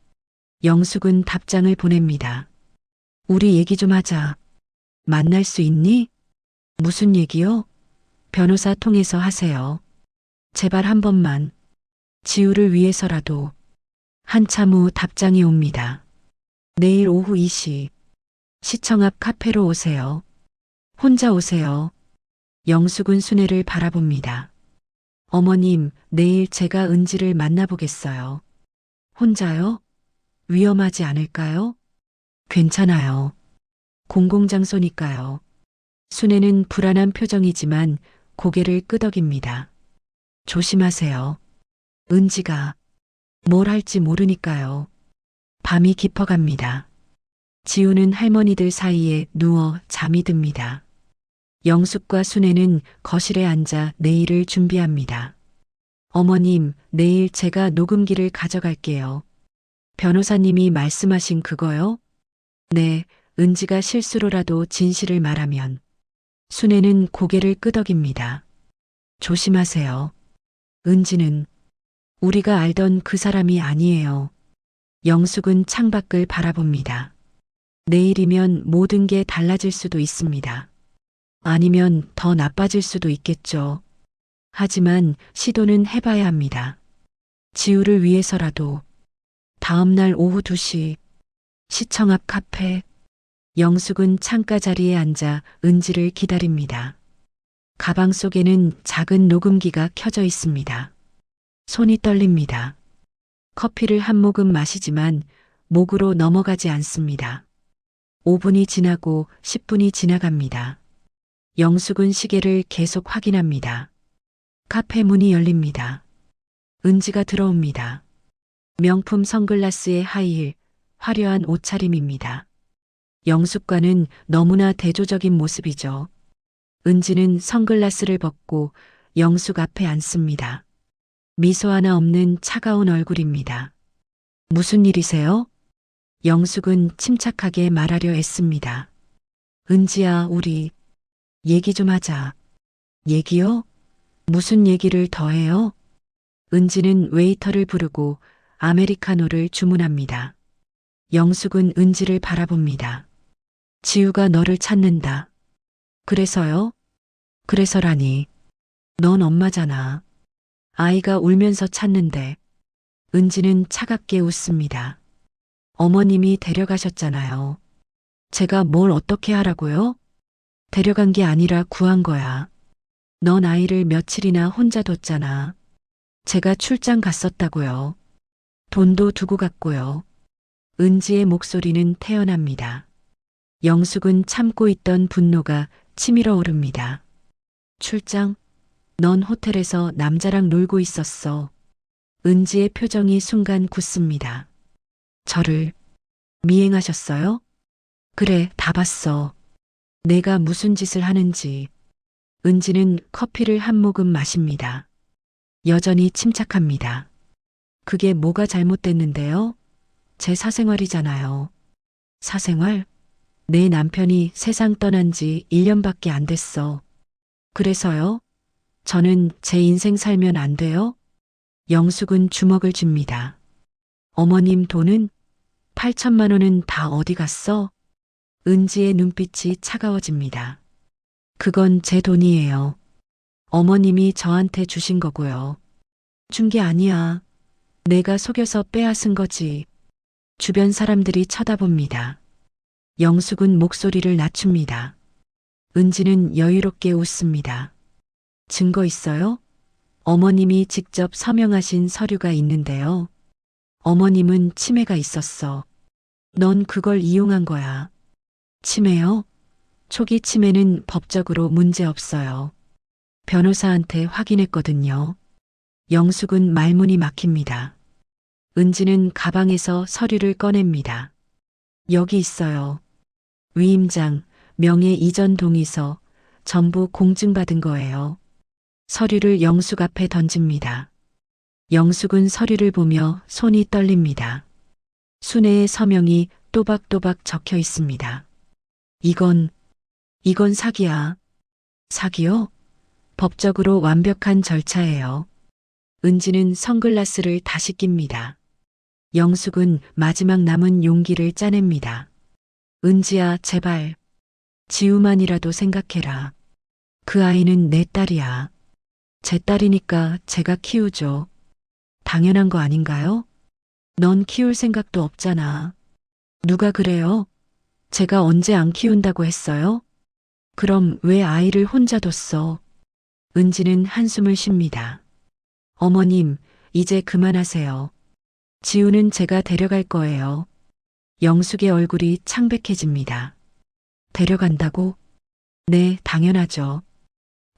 영숙은 답장을 보냅니다. 우리 얘기 좀 하자. 만날 수 있니? 무슨 얘기요? 변호사 통해서 하세요. 제발 한 번만. 지우를 위해서라도. 한참 후 답장이 옵니다. 내일 오후 2시. 시청 앞 카페로 오세요. 혼자 오세요. 영숙은 순애를 바라봅니다. 어머님, 내일 제가 은지를 만나보겠어요. 혼자요? 위험하지 않을까요? 괜찮아요. 공공장소니까요. 순애는 불안한 표정이지만 고개를 끄덕입니다. 조심하세요. 은지가 뭘 할지 모르니까요. 밤이 깊어갑니다. 지우는 할머니들 사이에 누워 잠이 듭니다. 영숙과 순애는 거실에 앉아 내일을 준비합니다. 어머님, 내일 제가 녹음기를 가져갈게요. 변호사님이 말씀하신 그거요? 네, 은지가 실수로라도 진실을 말하면. 순애는 고개를 끄덕입니다. 조심하세요. 은지는 우리가 알던 그 사람이 아니에요. 영숙은 창밖을 바라봅니다. 내일이면 모든 게 달라질 수도 있습니다. 아니면 더 나빠질 수도 있겠죠. 하지만 시도는 해봐야 합니다. 지우를 위해서라도. 다음 날 오후 2시 시청 앞 카페. 영숙은 창가 자리에 앉아 은지를 기다립니다. 가방 속에는 작은 녹음기가 켜져 있습니다. 손이 떨립니다. 커피를 한 모금 마시지만 목으로 넘어가지 않습니다. 5분이 지나고 10분이 지나갑니다. 영숙은 시계를 계속 확인합니다. 카페 문이 열립니다. 은지가 들어옵니다. 명품 선글라스에 하이힐, 화려한 옷차림입니다. 영숙과는 너무나 대조적인 모습이죠. 은지는 선글라스를 벗고 영숙 앞에 앉습니다. 미소 하나 없는 차가운 얼굴입니다. 무슨 일이세요? 영숙은 침착하게 말하려 애씁니다. 은지야, 우리 얘기 좀 하자. 얘기요? 무슨 얘기를 더 해요? 은지는 웨이터를 부르고 아메리카노를 주문합니다. 영숙은 은지를 바라봅니다. 지우가 너를 찾는다. 그래서요? 그래서라니. 넌 엄마잖아. 아이가 울면서 찾는데 은지는 차갑게 웃습니다. 어머님이 데려가셨잖아요. 제가 뭘 어떻게 하라고요? 데려간 게 아니라 구한 거야. 넌 아이를 며칠이나 혼자 뒀잖아. 제가 출장 갔었다고요. 돈도 두고 갔고요. 은지의 목소리는 태연합니다. 영숙은 참고 있던 분노가 치밀어 오릅니다. 출장? 넌 호텔에서 남자랑 놀고 있었어. 은지의 표정이 순간 굳습니다. 저를 미행하셨어요? 그래, 다 봤어. 내가 무슨 짓을 하는지. 은지는 커피를 한 모금 마십니다. 여전히 침착합니다. 그게 뭐가 잘못됐는데요? 제 사생활이잖아요. 사생활? 내 남편이 세상 떠난 지 1년밖에 안 됐어. 그래서요? 저는 제 인생 살면 안 돼요? 영숙은 주먹을 줍니다. 어머님 돈은 8천만 원은 다 어디 갔어? 은지의 눈빛이 차가워집니다. 그건 제 돈이에요. 어머님이 저한테 주신 거고요. 준 게 아니야. 내가 속여서 빼앗은 거지. 주변 사람들이 쳐다봅니다. 영숙은 목소리를 낮춥니다. 은지는 여유롭게 웃습니다. 증거 있어요? 어머님이 직접 서명하신 서류가 있는데요. 어머님은 치매가 있었어. 넌 그걸 이용한 거야. 치매요? 초기 치매는 법적으로 문제 없어요. 변호사한테 확인했거든요. 영숙은 말문이 막힙니다. 은지는 가방에서 서류를 꺼냅니다. 여기 있어요. 위임장, 명예 이전 동의서, 전부 공증받은 거예요. 서류를 영숙 앞에 던집니다. 영숙은 서류를 보며 손이 떨립니다. 순애의 서명이 또박또박 적혀 있습니다. 이건 사기야. 사기요? 법적으로 완벽한 절차예요. 은지는 선글라스를 다시 낍니다. 영숙은 마지막 남은 용기를 짜냅니다. 은지야, 제발. 지우만이라도 생각해라. 그 아이는 내 딸이야. 제 딸이니까 제가 키우죠. 당연한 거 아닌가요? 넌 키울 생각도 없잖아. 누가 그래요? 제가 언제 안 키운다고 했어요? 그럼 왜 아이를 혼자 뒀어? 은지는 한숨을 쉽니다. 어머님, 이제 그만하세요. 지우는 제가 데려갈 거예요. 영숙의 얼굴이 창백해집니다. 데려간다고? 네, 당연하죠.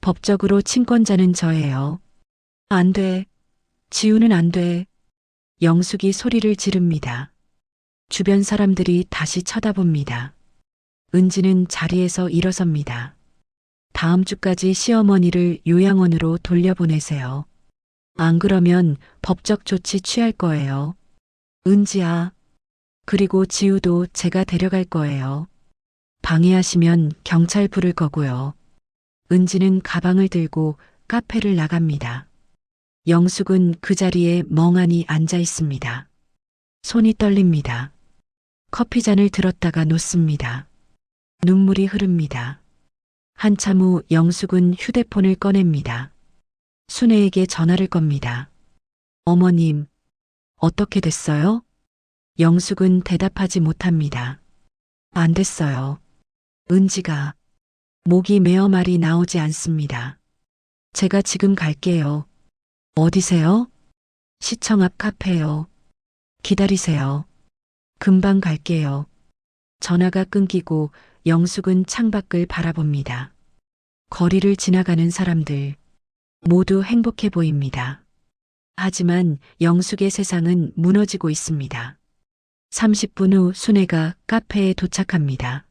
법적으로 친권자는 저예요. 안 돼. 지우는 안 돼. 영숙이 소리를 지릅니다. 주변 사람들이 다시 쳐다봅니다. 은지는 자리에서 일어섭니다. 다음 주까지 시어머니를 요양원으로 돌려보내세요. 안 그러면 법적 조치 취할 거예요. 은지야. 그리고 지우도 제가 데려갈 거예요. 방해하시면 경찰 부를 거고요. 은지는 가방을 들고 카페를 나갑니다. 영숙은 그 자리에 멍하니 앉아 있습니다. 손이 떨립니다. 커피잔을 들었다가 놓습니다. 눈물이 흐릅니다. 한참 후 영숙은 휴대폰을 꺼냅니다. 순애에게 전화를 겁니다. 어머님, 어떻게 됐어요? 영숙은 대답하지 못합니다. 안 됐어요. 은지가 목이 메어 말이 나오지 않습니다. 제가 지금 갈게요. 어디세요? 시청 앞 카페요. 기다리세요. 금방 갈게요. 전화가 끊기고 영숙은 창밖을 바라봅니다. 거리를 지나가는 사람들 모두 행복해 보입니다. 하지만 영숙의 세상은 무너지고 있습니다. 30분 후 순애가 카페에 도착합니다.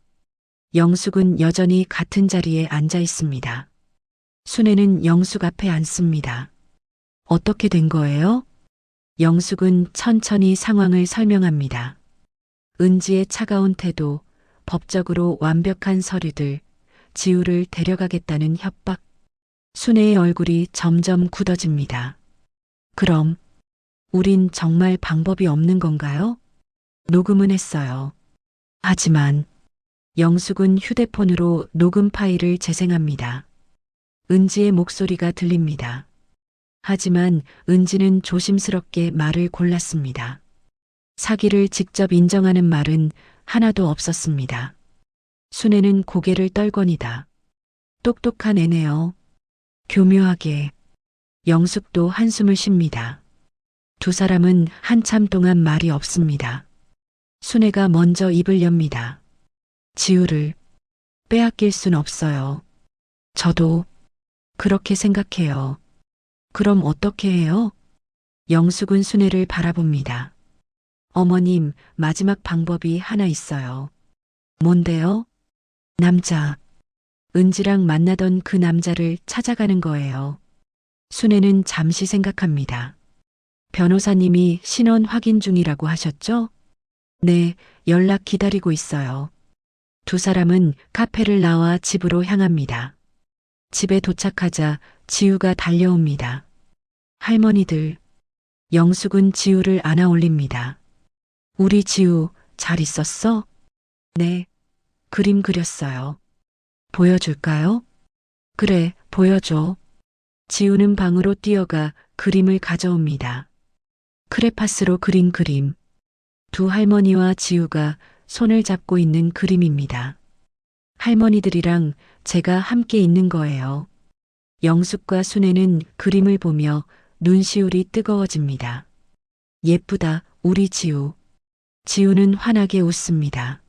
영숙은 여전히 같은 자리에 앉아 있습니다. 순애는 영숙 앞에 앉습니다. 어떻게 된 거예요? 영숙은 천천히 상황을 설명합니다. 은지의 차가운 태도, 법적으로 완벽한 서류들, 지우를 데려가겠다는 협박. 순애의 얼굴이 점점 굳어집니다. 그럼 우린 정말 방법이 없는 건가요? 녹음은 했어요. 하지만 영숙은 휴대폰으로 녹음 파일을 재생합니다. 은지의 목소리가 들립니다. 하지만 은지는 조심스럽게 말을 골랐습니다. 사기를 직접 인정하는 말은 하나도 없었습니다. 순애는 고개를 떨거니다. 똑똑한 애네요. 교묘하게. 영숙도 한숨을 쉽니다. 두 사람은 한참 동안 말이 없습니다. 순애가 먼저 입을 엽니다. 지우를 빼앗길 순 없어요. 저도 그렇게 생각해요. 그럼 어떻게 해요? 영숙은 순애를 바라봅니다. 어머님, 마지막 방법이 하나 있어요. 뭔데요? 남자. 은지랑 만나던 그 남자를 찾아가는 거예요. 순애는 잠시 생각합니다. 변호사님이 신원 확인 중이라고 하셨죠? 네, 연락 기다리고 있어요. 두 사람은 카페를 나와 집으로 향합니다. 집에 도착하자 지우가 달려옵니다. 할머니들. 영숙은 지우를 안아 올립니다. 우리 지우 잘 있었어? 네, 그림 그렸어요. 보여줄까요? 그래, 보여줘. 지우는 방으로 뛰어가 그림을 가져옵니다. 크레파스로 그린 그림. 두 할머니와 지우가 손을 잡고 있는 그림입니다. 할머니들이랑 제가 함께 있는 거예요. 영숙과 순애는 그림을 보며 눈시울이 뜨거워집니다. 예쁘다, 우리 지우. 지우는 환하게 웃습니다.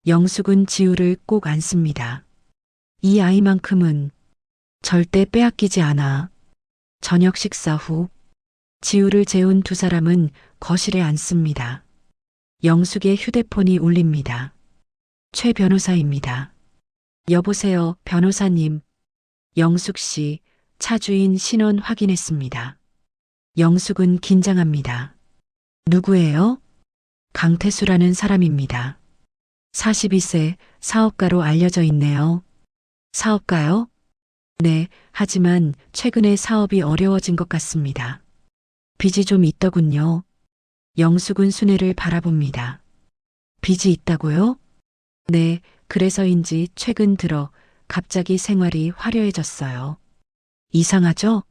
영숙은 지우를 꼭 안습니다. 이 아이만큼은 절대 빼앗기지 않아. 저녁 식사 후 지우를 재운 두 사람은 거실에 앉습니다. 영숙의 휴대폰이 울립니다. 최 변호사입니다. 여보세요, 변호사님. 영숙 씨, 차 주인 신원 확인했습니다. 영숙은 긴장합니다. 누구예요? 강태수라는 사람입니다. 42세, 사업가로 알려져 있네요. 사업가요? 네, 하지만 최근에 사업이 어려워진 것 같습니다. 빚이 좀 있더군요. 영숙은 순애를 바라봅니다. 빚이 있다고요? 네, 그래서인지 최근 들어 갑자기 생활이 화려해졌어요. 이상하죠?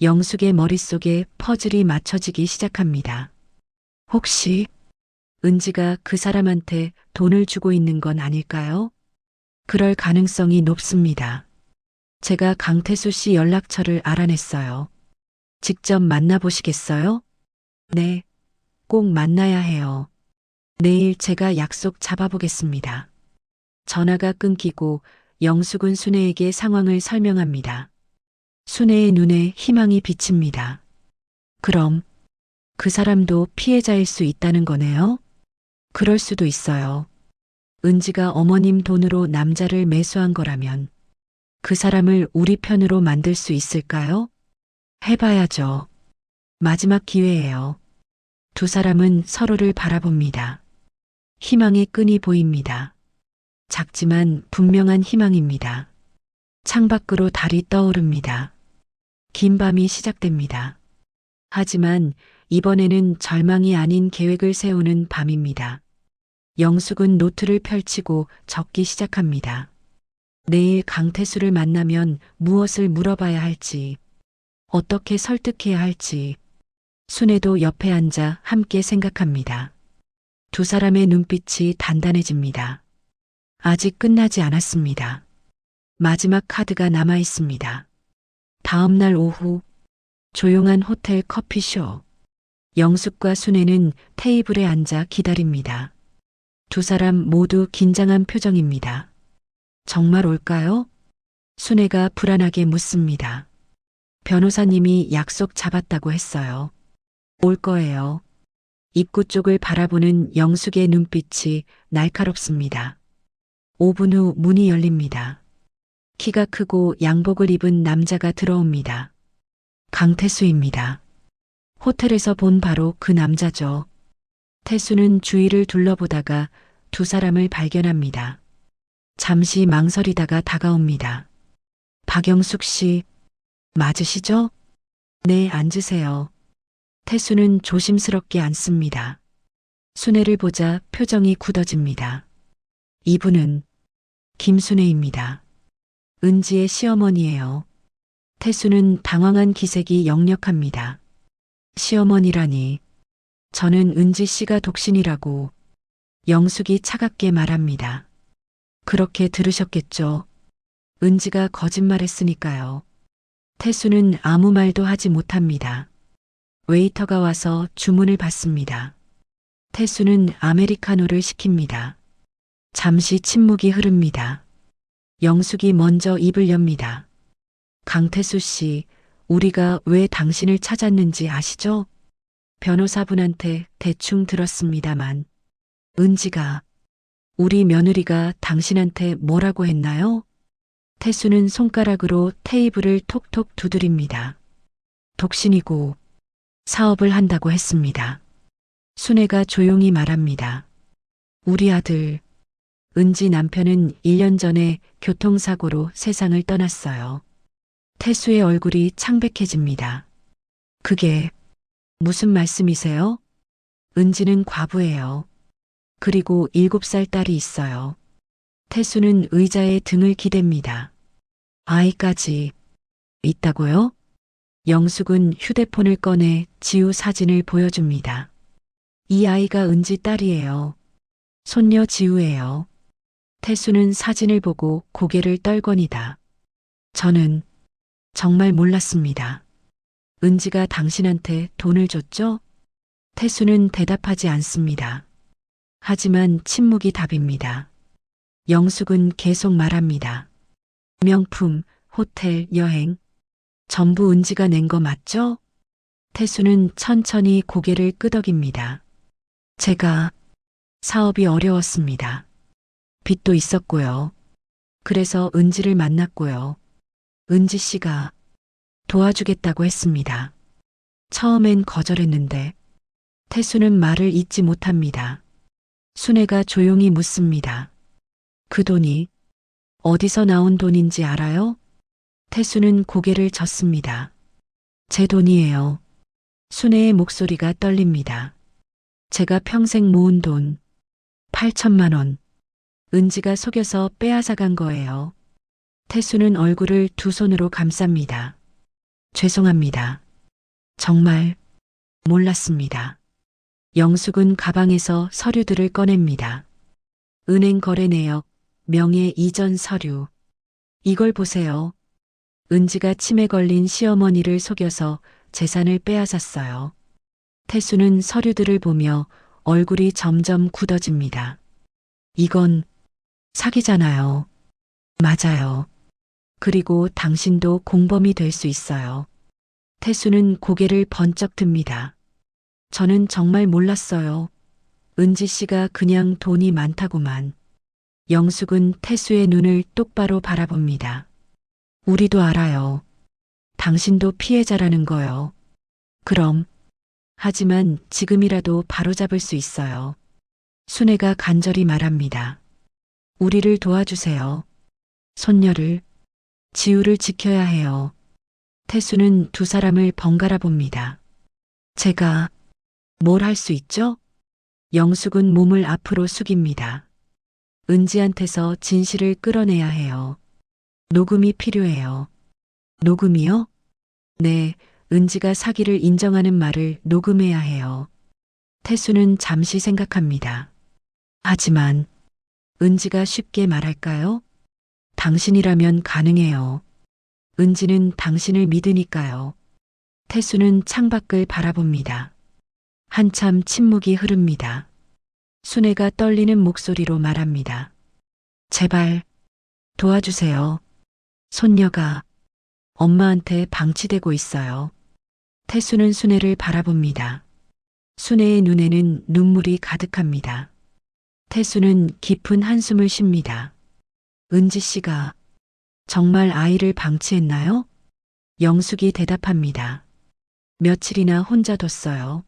영숙의 머릿속에 퍼즐이 맞춰지기 시작합니다. 혹시 은지가 그 사람한테 돈을 주고 있는 건 아닐까요? 그럴 가능성이 높습니다. 제가 강태수 씨 연락처를 알아냈어요. 직접 만나보시겠어요? 네, 꼭 만나야 해요. 내일 제가 약속 잡아보겠습니다. 전화가 끊기고 영숙은 순애에게 상황을 설명합니다. 순애의 눈에 희망이 비칩니다. 그럼 그 사람도 피해자일 수 있다는 거네요? 그럴 수도 있어요. 은지가 어머님 돈으로 남자를 매수한 거라면 그 사람을 우리 편으로 만들 수 있을까요? 해봐야죠. 마지막 기회예요. 두 사람은 서로를 바라봅니다. 희망의 끈이 보입니다. 작지만 분명한 희망입니다. 창밖으로 달이 떠오릅니다. 긴 밤이 시작됩니다. 하지만 이번에는 절망이 아닌 계획을 세우는 밤입니다. 영숙은 노트를 펼치고 적기 시작합니다. 내일 강태수를 만나면 무엇을 물어봐야 할지, 어떻게 설득해야 할지, 순애도 옆에 앉아 함께 생각합니다. 두 사람의 눈빛이 단단해집니다. 아직 끝나지 않았습니다. 마지막 카드가 남아 있습니다. 다음 날 오후, 조용한 호텔 커피숍. 영숙과 순애는 테이블에 앉아 기다립니다. 두 사람 모두 긴장한 표정입니다. 정말 올까요? 순애가 불안하게 묻습니다. 변호사님이 약속 잡았다고 했어요. 올 거예요. 입구 쪽을 바라보는 영숙의 눈빛이 날카롭습니다. 5분 후 문이 열립니다. 키가 크고 양복을 입은 남자가 들어옵니다. 강태수입니다. 호텔에서 본 바로 그 남자죠. 태수는 주위를 둘러보다가 두 사람을 발견합니다. 잠시 망설이다가 다가옵니다. 박영숙 씨, 맞으시죠? 네, 앉으세요. 태수는 조심스럽게 앉습니다. 순애를 보자 표정이 굳어집니다. 이분은 김순애입니다. 은지의 시어머니예요. 태수는 당황한 기색이 역력합니다. 시어머니라니. 저는 은지 씨가 독신이라고. 영숙이 차갑게 말합니다. 그렇게 들으셨겠죠. 은지가 거짓말했으니까요. 태수는 아무 말도 하지 못합니다. 웨이터가 와서 주문을 받습니다. 태수는 아메리카노를 시킵니다. 잠시 침묵이 흐릅니다. 영숙이 먼저 입을 엽니다. 강태수 씨, 우리가 왜 당신을 찾았는지 아시죠? 변호사분한테 대충 들었습니다만. 은지가, 우리 며느리가 당신한테 뭐라고 했나요? 태수는 손가락으로 테이블을 톡톡 두드립니다. 독신이고 사업을 한다고 했습니다. 순애가 조용히 말합니다. 우리 아들, 은지 남편은 1년 전에 교통사고로 세상을 떠났어요. 태수의 얼굴이 창백해집니다. 그게 무슨 말씀이세요? 은지는 과부예요. 그리고 7살 딸이 있어요. 태수는 의자에 등을 기댑니다. 아이까지 있다고요? 영숙은 휴대폰을 꺼내 지우 사진을 보여줍니다. 이 아이가 은지 딸이에요. 손녀 지우예요. 태수는 사진을 보고 고개를 떨거니다. 저는 정말 몰랐습니다. 은지가 당신한테 돈을 줬죠? 태수는 대답하지 않습니다. 하지만 침묵이 답입니다. 영숙은 계속 말합니다. 명품, 호텔, 여행. 전부 은지가 낸 거 맞죠? 태수는 천천히 고개를 끄덕입니다. 제가 사업이 어려웠습니다. 빚도 있었고요. 그래서 은지를 만났고요. 은지 씨가 도와주겠다고 했습니다. 처음엔 거절했는데 태수는 말을 잇지 못합니다. 순애가 조용히 묻습니다. 그 돈이 어디서 나온 돈인지 알아요? 태수는 고개를 젓습니다. 제 돈이에요. 순애의 목소리가 떨립니다. 제가 평생 모은 돈 8천만 원. 은지가 속여서 빼앗아간 거예요. 태수는 얼굴을 두 손으로 감쌉니다. 죄송합니다. 정말 몰랐습니다. 영숙은 가방에서 서류들을 꺼냅니다. 은행 거래 내역, 명예 이전 서류. 이걸 보세요. 은지가 치매 걸린 시어머니를 속여서 재산을 빼앗았어요. 태수는 서류들을 보며 얼굴이 점점 굳어집니다. 이건 사기잖아요. 맞아요. 그리고 당신도 공범이 될 수 있어요. 태수는 고개를 번쩍 듭니다. 저는 정말 몰랐어요. 은지 씨가 그냥 돈이 많다고만. 영숙은 태수의 눈을 똑바로 바라봅니다. 우리도 알아요. 당신도 피해자라는 거요. 그럼, 하지만 지금이라도 바로잡을 수 있어요. 순애가 간절히 말합니다. 우리를 도와주세요. 손녀를, 지우를 지켜야 해요. 태수는 두 사람을 번갈아 봅니다. 제가 뭘 할 수 있죠? 영숙은 몸을 앞으로 숙입니다. 은지한테서 진실을 끌어내야 해요. 녹음이 필요해요. 녹음이요? 네, 은지가 사기를 인정하는 말을 녹음해야 해요. 태수는 잠시 생각합니다. 하지만 은지가 쉽게 말할까요? 당신이라면 가능해요. 은지는 당신을 믿으니까요. 태수는 창밖을 바라봅니다. 한참 침묵이 흐릅니다. 순애가 떨리는 목소리로 말합니다. 제발 도와주세요. 손녀가 엄마한테 방치되고 있어요. 태수는 순애를 바라봅니다. 순애의 눈에는 눈물이 가득합니다. 태수는 깊은 한숨을 쉽니다. 은지 씨가 정말 아이를 방치했나요? 영숙이 대답합니다. 며칠이나 혼자 뒀어요.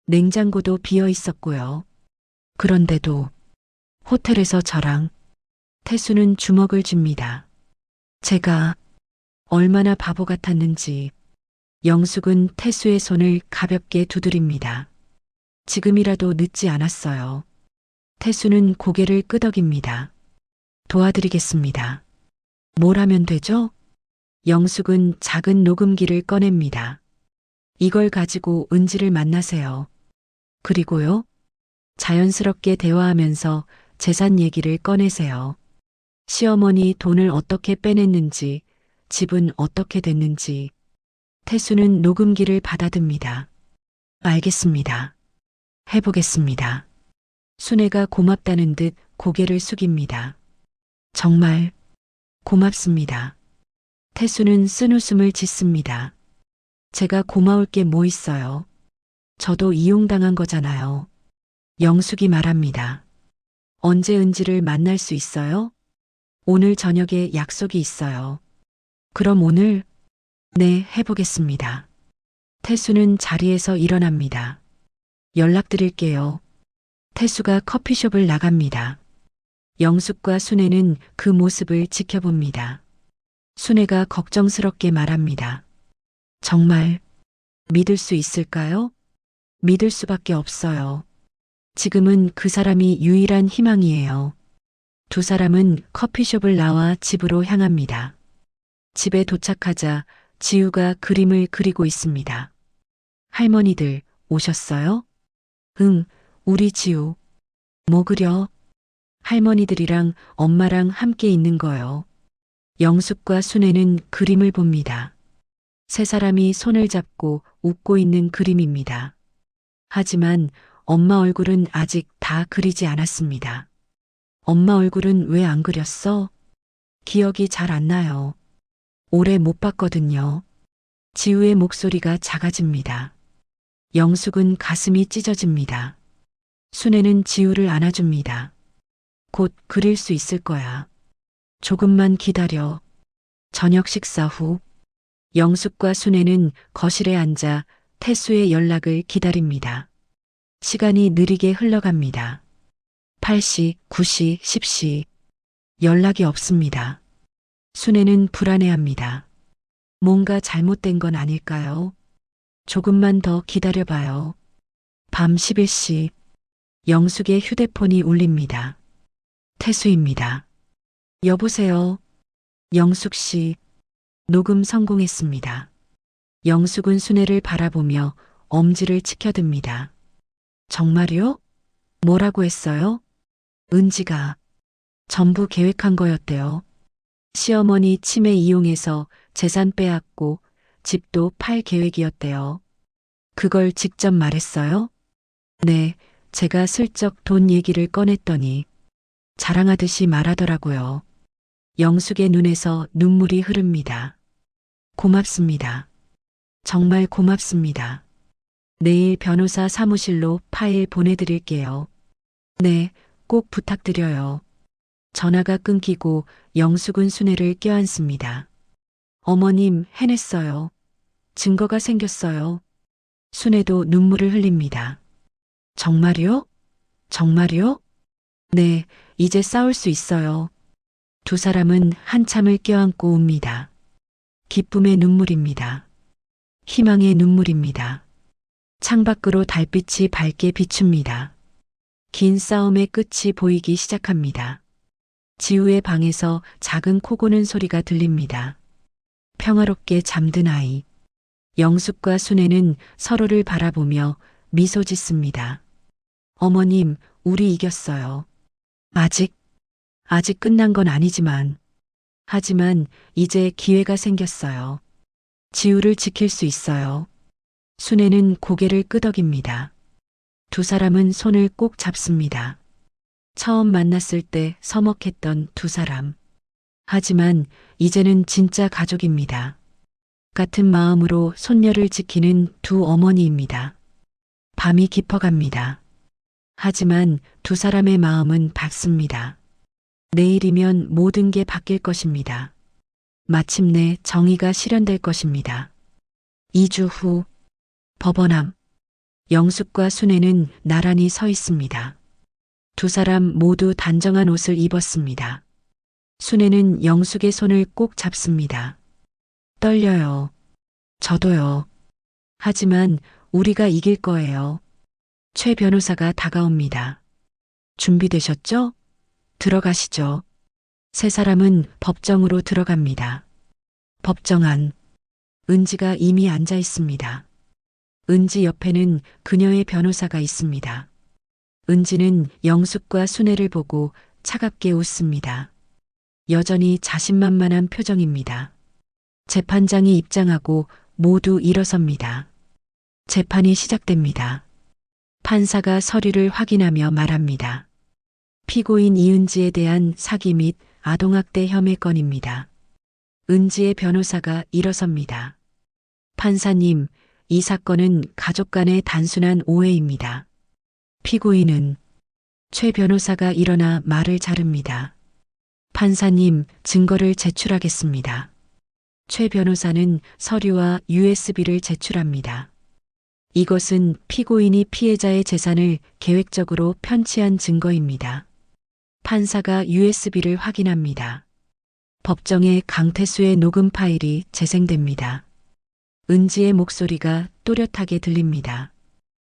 냉장고도 비어 있었고요. 그런데도 호텔에서 저랑 태수는 주먹을 줍니다. 제가 얼마나 바보 같았는지. 영숙은 태수의 손을 가볍게 두드립니다. 지금이라도 늦지 않았어요. 태수는 고개를 끄덕입니다. 도와드리겠습니다. 뭘 하면 되죠? 영숙은 작은 녹음기를 꺼냅니다. 이걸 가지고 은지를 만나세요. 그리고요. 자연스럽게 대화하면서 재산 얘기를 꺼내세요. 시어머니 돈을 어떻게 빼냈는지, 집은 어떻게 됐는지. 태수는 녹음기를 받아듭니다. 알겠습니다. 해보겠습니다. 순애가 고맙다는 듯 고개를 숙입니다. 정말 고맙습니다. 태수는 쓴웃음을 짓습니다. 제가 고마울 게 뭐 있어요. 저도 이용당한 거잖아요. 영숙이 말합니다. 언제 은지를 만날 수 있어요? 오늘 저녁에 약속이 있어요. 그럼 오늘? 네, 해보겠습니다. 태수는 자리에서 일어납니다. 연락드릴게요. 태수가 커피숍을 나갑니다. 영숙과 순애는 그 모습을 지켜봅니다. 순애가 걱정스럽게 말합니다. 정말 믿을 수 있을까요? 믿을 수밖에 없어요. 지금은 그 사람이 유일한 희망이에요. 두 사람은 커피숍을 나와 집으로 향합니다. 집에 도착하자 지우가 그림을 그리고 있습니다. 할머니들 오셨어요? 응, 우리 지우. 뭐 그려? 할머니들이랑 엄마랑 함께 있는 거요. 영숙과 순애는 그림을 봅니다. 세 사람이 손을 잡고 웃고 있는 그림입니다. 하지만 엄마 얼굴은 아직 다 그리지 않았습니다. 엄마 얼굴은 왜 안 그렸어? 기억이 잘 안 나요. 오래 못 봤거든요. 지우의 목소리가 작아집니다. 영숙은 가슴이 찢어집니다. 순애는 지우를 안아줍니다. 곧 그릴 수 있을 거야. 조금만 기다려. 저녁 식사 후 영숙과 순애는 거실에 앉아 태수의 연락을 기다립니다. 시간이 느리게 흘러갑니다. 8시, 9시, 10시. 연락이 없습니다. 순애는 불안해합니다. 뭔가 잘못된 건 아닐까요? 조금만 더 기다려봐요. 밤 11시. 영숙의 휴대폰이 울립니다. 태수입니다. 여보세요. 영숙 씨. 녹음 성공했습니다. 영숙은 순애를 바라보며 엄지를 치켜듭니다. 정말요? 뭐라고 했어요? 은지가 전부 계획한 거였대요. 시어머니 치매 이용해서 재산 빼앗고 집도 팔 계획이었대요. 그걸 직접 말했어요? 네, 제가 슬쩍 돈 얘기를 꺼냈더니 자랑하듯이 말하더라고요. 영숙의 눈에서 눈물이 흐릅니다. 고맙습니다. 정말 고맙습니다. 내일 변호사 사무실로 파일 보내드릴게요. 네, 꼭 부탁드려요. 전화가 끊기고 영숙은 순애를 껴안습니다. 어머님, 해냈어요. 증거가 생겼어요. 순애도 눈물을 흘립니다. 정말요? 정말요? 네, 이제 싸울 수 있어요. 두 사람은 한참을 껴안고 웁니다. 기쁨의 눈물입니다. 희망의 눈물입니다. 창밖으로 달빛이 밝게 비춥니다. 긴 싸움의 끝이 보이기 시작합니다. 지우의 방에서 작은 코 고는 소리가 들립니다. 평화롭게 잠든 아이. 영숙과 순애는 서로를 바라보며 미소 짓습니다. 어머님, 우리 이겼어요. 아직 끝난 건 아니지만. 하지만 이제 기회가 생겼어요. 지우를 지킬 수 있어요. 순애는 고개를 끄덕입니다. 두 사람은 손을 꼭 잡습니다. 처음 만났을 때 서먹했던 두 사람. 하지만 이제는 진짜 가족입니다. 같은 마음으로 손녀를 지키는 두 어머니입니다. 밤이 깊어갑니다. 하지만 두 사람의 마음은 밝습니다. 내일이면 모든 게 바뀔 것입니다. 마침내 정의가 실현될 것입니다. 2주 후 법원함. 영숙과 순애는 나란히 서 있습니다. 두 사람 모두 단정한 옷을 입었습니다. 순애는 영숙의 손을 꼭 잡습니다. 떨려요. 저도요. 하지만 우리가 이길 거예요. 최 변호사가 다가옵니다. 준비되셨죠? 들어가시죠. 세 사람은 법정으로 들어갑니다. 법정 안. 은지가 이미 앉아 있습니다. 은지 옆에는 그녀의 변호사가 있습니다. 은지는 영숙과 순애를 보고 차갑게 웃습니다. 여전히 자신만만한 표정입니다. 재판장이 입장하고 모두 일어섭니다. 재판이 시작됩니다. 판사가 서류를 확인하며 말합니다. 피고인 이은지에 대한 사기 및 아동학대 혐의 건입니다. 은지의 변호사가 일어섭니다. 판사님, 이 사건은 가족 간의 단순한 오해입니다. 피고인은 최 변호사가 일어나 말을 자릅니다. 판사님, 증거를 제출하겠습니다. 최 변호사는 서류와 USB를 제출합니다. 이것은 피고인이 피해자의 재산을 계획적으로 편취한 증거입니다. 판사가 USB를 확인합니다. 법정에 강태수의 녹음 파일이 재생됩니다. 은지의 목소리가 또렷하게 들립니다.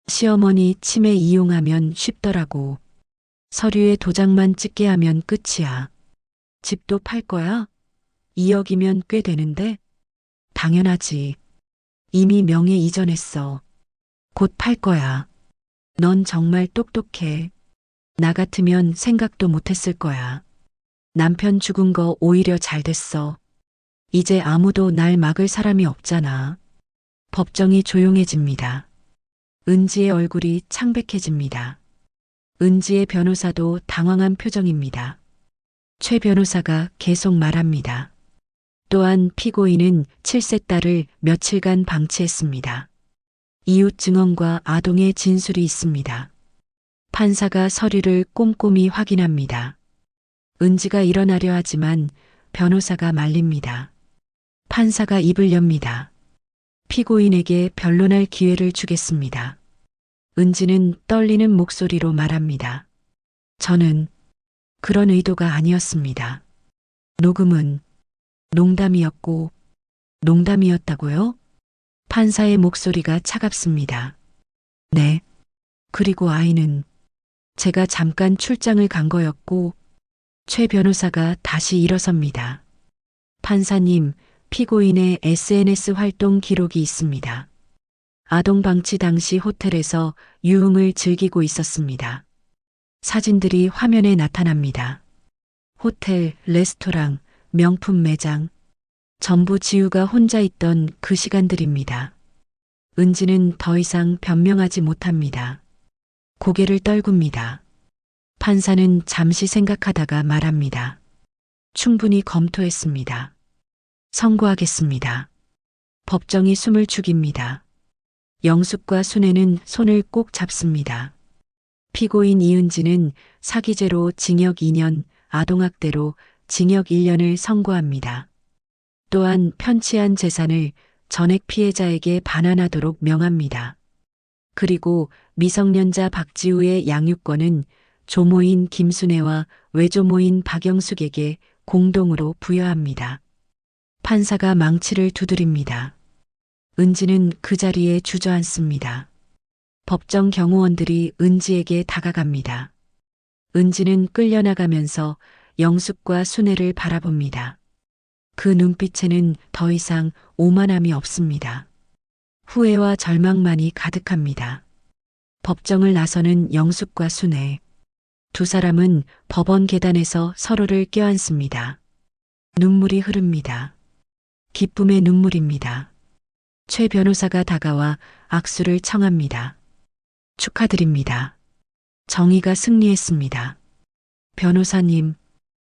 시어머니 치매 이용하면 쉽더라고. 서류에 도장만 찍게 하면 끝이야. 집도 팔 거야? 2억이면 꽤 되는데? 당연하지. 이미 명예 이전했어. 곧 팔 거야. 넌 정말 똑똑해. 나 같으면 생각도 못했을 거야. 남편 죽은 거 오히려 잘 됐어. 이제 아무도 날 막을 사람이 없잖아. 법정이 조용해집니다. 은지의 얼굴이 창백해집니다. 은지의 변호사도 당황한 표정입니다. 최 변호사가 계속 말합니다. 또한 피고인은 7세 딸을 며칠간 방치했습니다. 이웃 증언과 아동의 진술이 있습니다. 판사가 서류를 꼼꼼히 확인합니다. 은지가 일어나려 하지만 변호사가 말립니다. 판사가 입을 엽니다. 피고인에게 변론할 기회를 주겠습니다. 은지는 떨리는 목소리로 말합니다. 저는 그런 의도가 아니었습니다. 녹음은 농담이었고, 농담이었다고요? 판사의 목소리가 차갑습니다. 네. 그리고 아이는 제가 잠깐 출장을 간 거였고, 최 변호사가 다시 일어섭니다. 판사님, 피고인의 SNS 활동 기록이 있습니다. 아동 방치 당시 호텔에서 유흥을 즐기고 있었습니다. 사진들이 화면에 나타납니다. 호텔, 레스토랑, 명품 매장, 전부 지우가 혼자 있던 그 시간들입니다. 은지는 더 이상 변명하지 못합니다. 고개를 떨굽니다. 판사는 잠시 생각하다가 말합니다. 충분히 검토했습니다. 선고하겠습니다. 법정이 숨을 죽입니다. 영숙과 순애는 손을 꼭 잡습니다. 피고인 이은지는 사기죄로 징역 2년, 아동학대로 징역 1년을 선고합니다. 또한 편취한 재산을 전액 피해자에게 반환하도록 명합니다. 그리고 미성년자 박지우의 양육권은 조모인 김순애와 외조모인 박영숙에게 공동으로 부여합니다. 판사가 망치를 두드립니다. 은지는 그 자리에 주저앉습니다. 법정 경호원들이 은지에게 다가갑니다. 은지는 끌려나가면서 영숙과 순애를 바라봅니다. 그 눈빛에는 더 이상 오만함이 없습니다. 후회와 절망만이 가득합니다. 법정을 나서는 영숙과 순애. 두 사람은 법원 계단에서 서로를 껴안습니다. 눈물이 흐릅니다. 기쁨의 눈물입니다. 최 변호사가 다가와 악수를 청합니다. 축하드립니다. 정의가 승리했습니다. 변호사님,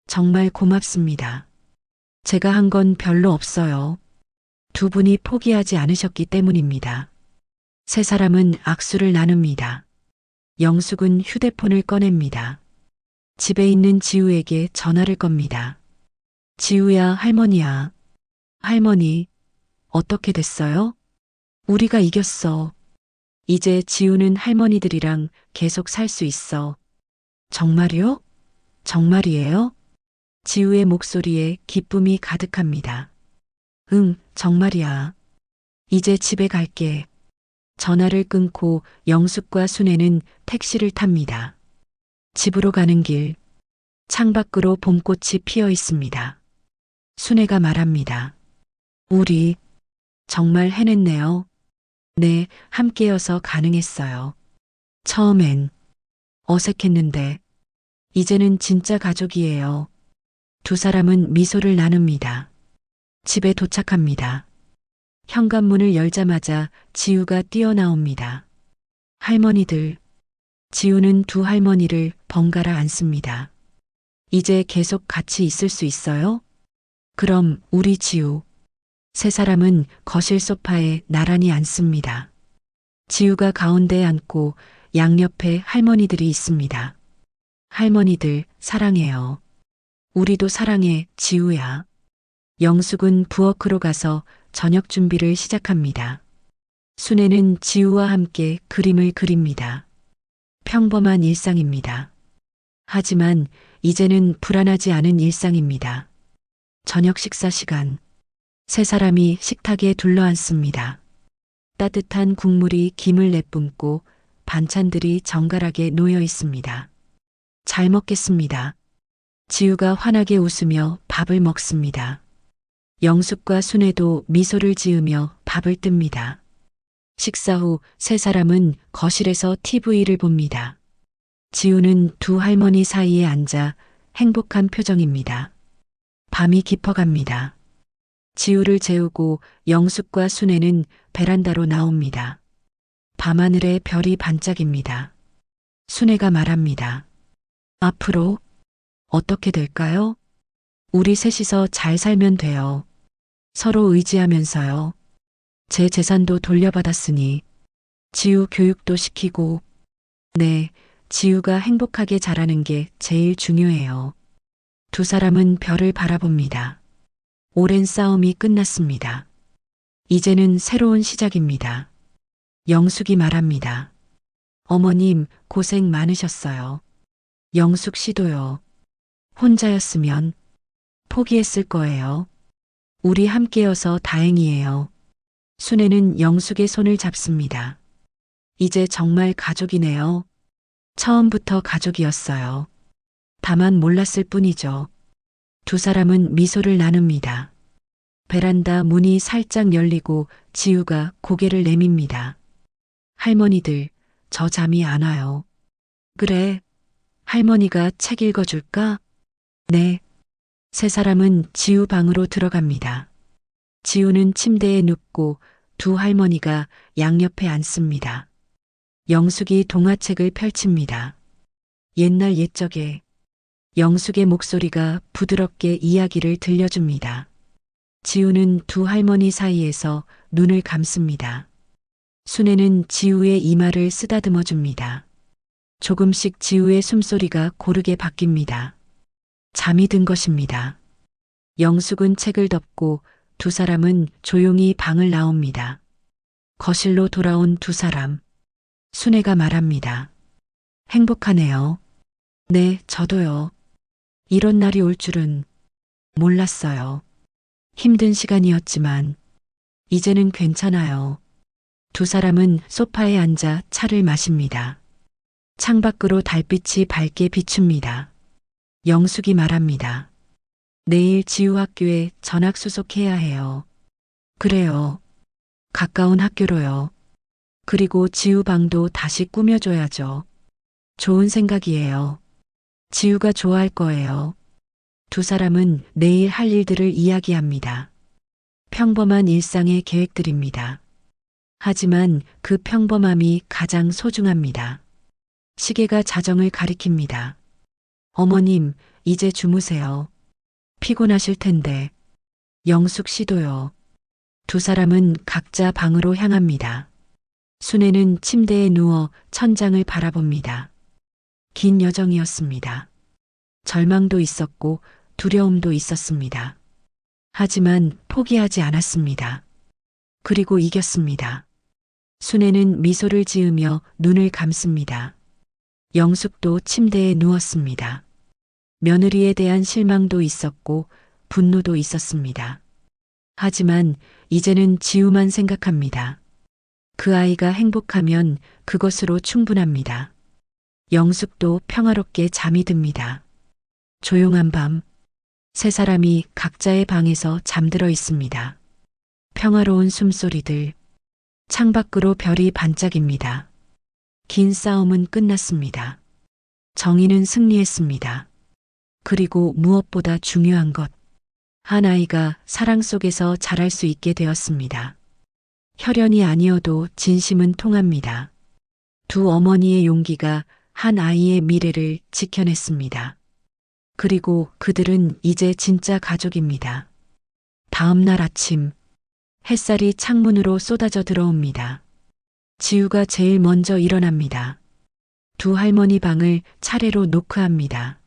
정말 고맙습니다. 제가 한 건 별로 없어요. 두 분이 포기하지 않으셨기 때문입니다. 세 사람은 악수를 나눕니다. 영숙은 휴대폰을 꺼냅니다. 집에 있는 지우에게 전화를 겁니다. 지우야, 할머니야. 할머니, 어떻게 됐어요? 우리가 이겼어. 이제 지우는 할머니들이랑 계속 살 수 있어. 정말요? 정말이에요? 지우의 목소리에 기쁨이 가득합니다. 응, 정말이야. 이제 집에 갈게. 전화를 끊고 영숙과 순애는 택시를 탑니다. 집으로 가는 길, 창밖으로 봄꽃이 피어 있습니다. 순애가 말합니다. 우리 정말 해냈네요. 네, 함께여서 가능했어요. 처음엔 어색했는데 이제는 진짜 가족이에요. 두 사람은 미소를 나눕니다. 집에 도착합니다. 현관문을 열자마자 지우가 뛰어나옵니다. 할머니들, 지우는 두 할머니를 번갈아 안습니다. 이제 계속 같이 있을 수 있어요? 그럼 우리 지우. 세 사람은 거실 소파에 나란히 앉습니다. 지우가 가운데에 앉고 양옆에 할머니들이 있습니다. 할머니들 사랑해요. 우리도 사랑해, 지우야. 영숙은 부엌으로 가서 저녁 준비를 시작합니다. 순애는 지우와 함께 그림을 그립니다. 평범한 일상입니다. 하지만 이제는 불안하지 않은 일상입니다. 저녁 식사 시간. 세 사람이 식탁에 둘러앉습니다. 따뜻한 국물이 김을 내뿜고 반찬들이 정갈하게 놓여 있습니다. 잘 먹겠습니다. 지우가 환하게 웃으며 밥을 먹습니다. 영숙과 순애도 미소를 지으며 밥을 뜹니다. 식사 후 세 사람은 거실에서 TV를 봅니다. 지우는 두 할머니 사이에 앉아 행복한 표정입니다. 밤이 깊어갑니다. 지우를 재우고 영숙과 순애는 베란다로 나옵니다. 밤하늘에 별이 반짝입니다. 순애가 말합니다. 앞으로 어떻게 될까요? 우리 셋이서 잘 살면 돼요. 서로 의지하면서요. 제 재산도 돌려받았으니 지우 교육도 시키고, 네, 지우가 행복하게 자라는 게 제일 중요해요. 두 사람은 별을 바라봅니다. 오랜 싸움이 끝났습니다. 이제는 새로운 시작입니다. 영숙이 말합니다. 어머님, 고생 많으셨어요. 영숙 씨도요. 혼자였으면 포기했을 거예요. 우리 함께여서 다행이에요. 순애는 영숙의 손을 잡습니다. 이제 정말 가족이네요. 처음부터 가족이었어요. 다만 몰랐을 뿐이죠. 두 사람은 미소를 나눕니다. 베란다 문이 살짝 열리고 지우가 고개를 내밉니다. 할머니들, 저 잠이 안 와요. 그래, 할머니가 책 읽어줄까? 네. 세 사람은 지우 방으로 들어갑니다. 지우는 침대에 눕고 두 할머니가 양옆에 앉습니다. 영숙이 동화책을 펼칩니다. 옛날 옛적에 영숙의 목소리가 부드럽게 이야기를 들려줍니다. 지우는 두 할머니 사이에서 눈을 감습니다. 순애는 지우의 이마를 쓰다듬어 줍니다. 조금씩 지우의 숨소리가 고르게 바뀝니다. 잠이 든 것입니다. 영숙은 책을 덮고 두 사람은 조용히 방을 나옵니다. 거실로 돌아온 두 사람. 순애가 말합니다. 행복하네요. 네, 저도요. 이런 날이 올 줄은 몰랐어요. 힘든 시간이었지만 이제는 괜찮아요. 두 사람은 소파에 앉아 차를 마십니다. 창밖으로 달빛이 밝게 비춥니다. 영숙이 말합니다. 내일 지우 학교에 전학 수속해야 해요. 그래요. 가까운 학교로요. 그리고 지우 방도 다시 꾸며줘야죠. 좋은 생각이에요. 지우가 좋아할 거예요. 두 사람은 내일 할 일들을 이야기합니다. 평범한 일상의 계획들입니다. 하지만 그 평범함이 가장 소중합니다. 시계가 자정을 가리킵니다. 어머님, 이제 주무세요. 피곤하실 텐데. 영숙 씨도요. 두 사람은 각자 방으로 향합니다. 순애는 침대에 누워 천장을 바라봅니다. 긴 여정이었습니다. 절망도 있었고 두려움도 있었습니다. 하지만 포기하지 않았습니다. 그리고 이겼습니다. 순애는 미소를 지으며 눈을 감습니다. 영숙도 침대에 누웠습니다. 며느리에 대한 실망도 있었고 분노도 있었습니다. 하지만 이제는 지우만 생각합니다. 그 아이가 행복하면 그것으로 충분합니다. 영숙도 평화롭게 잠이 듭니다. 조용한 밤, 세 사람이 각자의 방에서 잠들어 있습니다. 평화로운 숨소리들. 창밖으로 별이 반짝입니다. 긴 싸움은 끝났습니다. 정의는 승리했습니다. 그리고 무엇보다 중요한 것. 한 아이가 사랑 속에서 자랄 수 있게 되었습니다. 혈연이 아니어도 진심은 통합니다. 두 어머니의 용기가 한 아이의 미래를 지켜냈습니다. 그리고 그들은 이제 진짜 가족입니다. 다음 날 아침, 햇살이 창문으로 쏟아져 들어옵니다. 지우가 제일 먼저 일어납니다. 두 할머니 방을 차례로 노크합니다.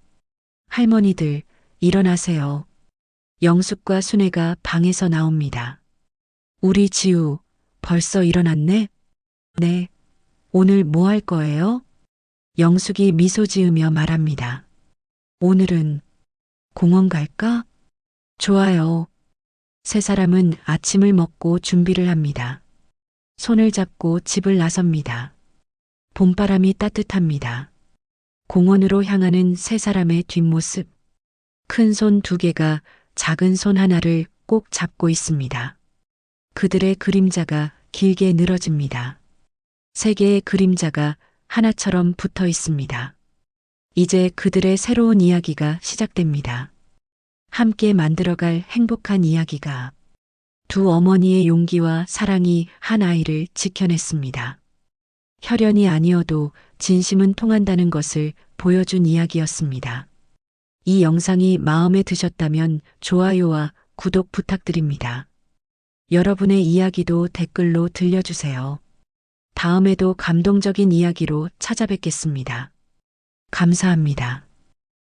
할머니들, 일어나세요. 영숙과 순애가 방에서 나옵니다. 우리 지우, 벌써 일어났네? 네. 오늘 뭐 할 거예요? 영숙이 미소 지으며 말합니다. 오늘은 공원 갈까? 좋아요. 세 사람은 아침을 먹고 준비를 합니다. 손을 잡고 집을 나섭니다. 봄바람이 따뜻합니다. 공원으로 향하는 세 사람의 뒷모습. 큰 손 두 개가 작은 손 하나를 꼭 잡고 있습니다. 그들의 그림자가 길게 늘어집니다. 세 개의 그림자가 하나처럼 붙어 있습니다. 이제 그들의 새로운 이야기가 시작됩니다. 함께 만들어갈 행복한 이야기가. 두 어머니의 용기와 사랑이 한 아이를 지켜냈습니다. 혈연이 아니어도 진심은 통한다는 것을 보여준 이야기였습니다. 이 영상이 마음에 드셨다면 좋아요와 구독 부탁드립니다. 여러분의 이야기도 댓글로 들려주세요. 다음에도 감동적인 이야기로 찾아뵙겠습니다. 감사합니다.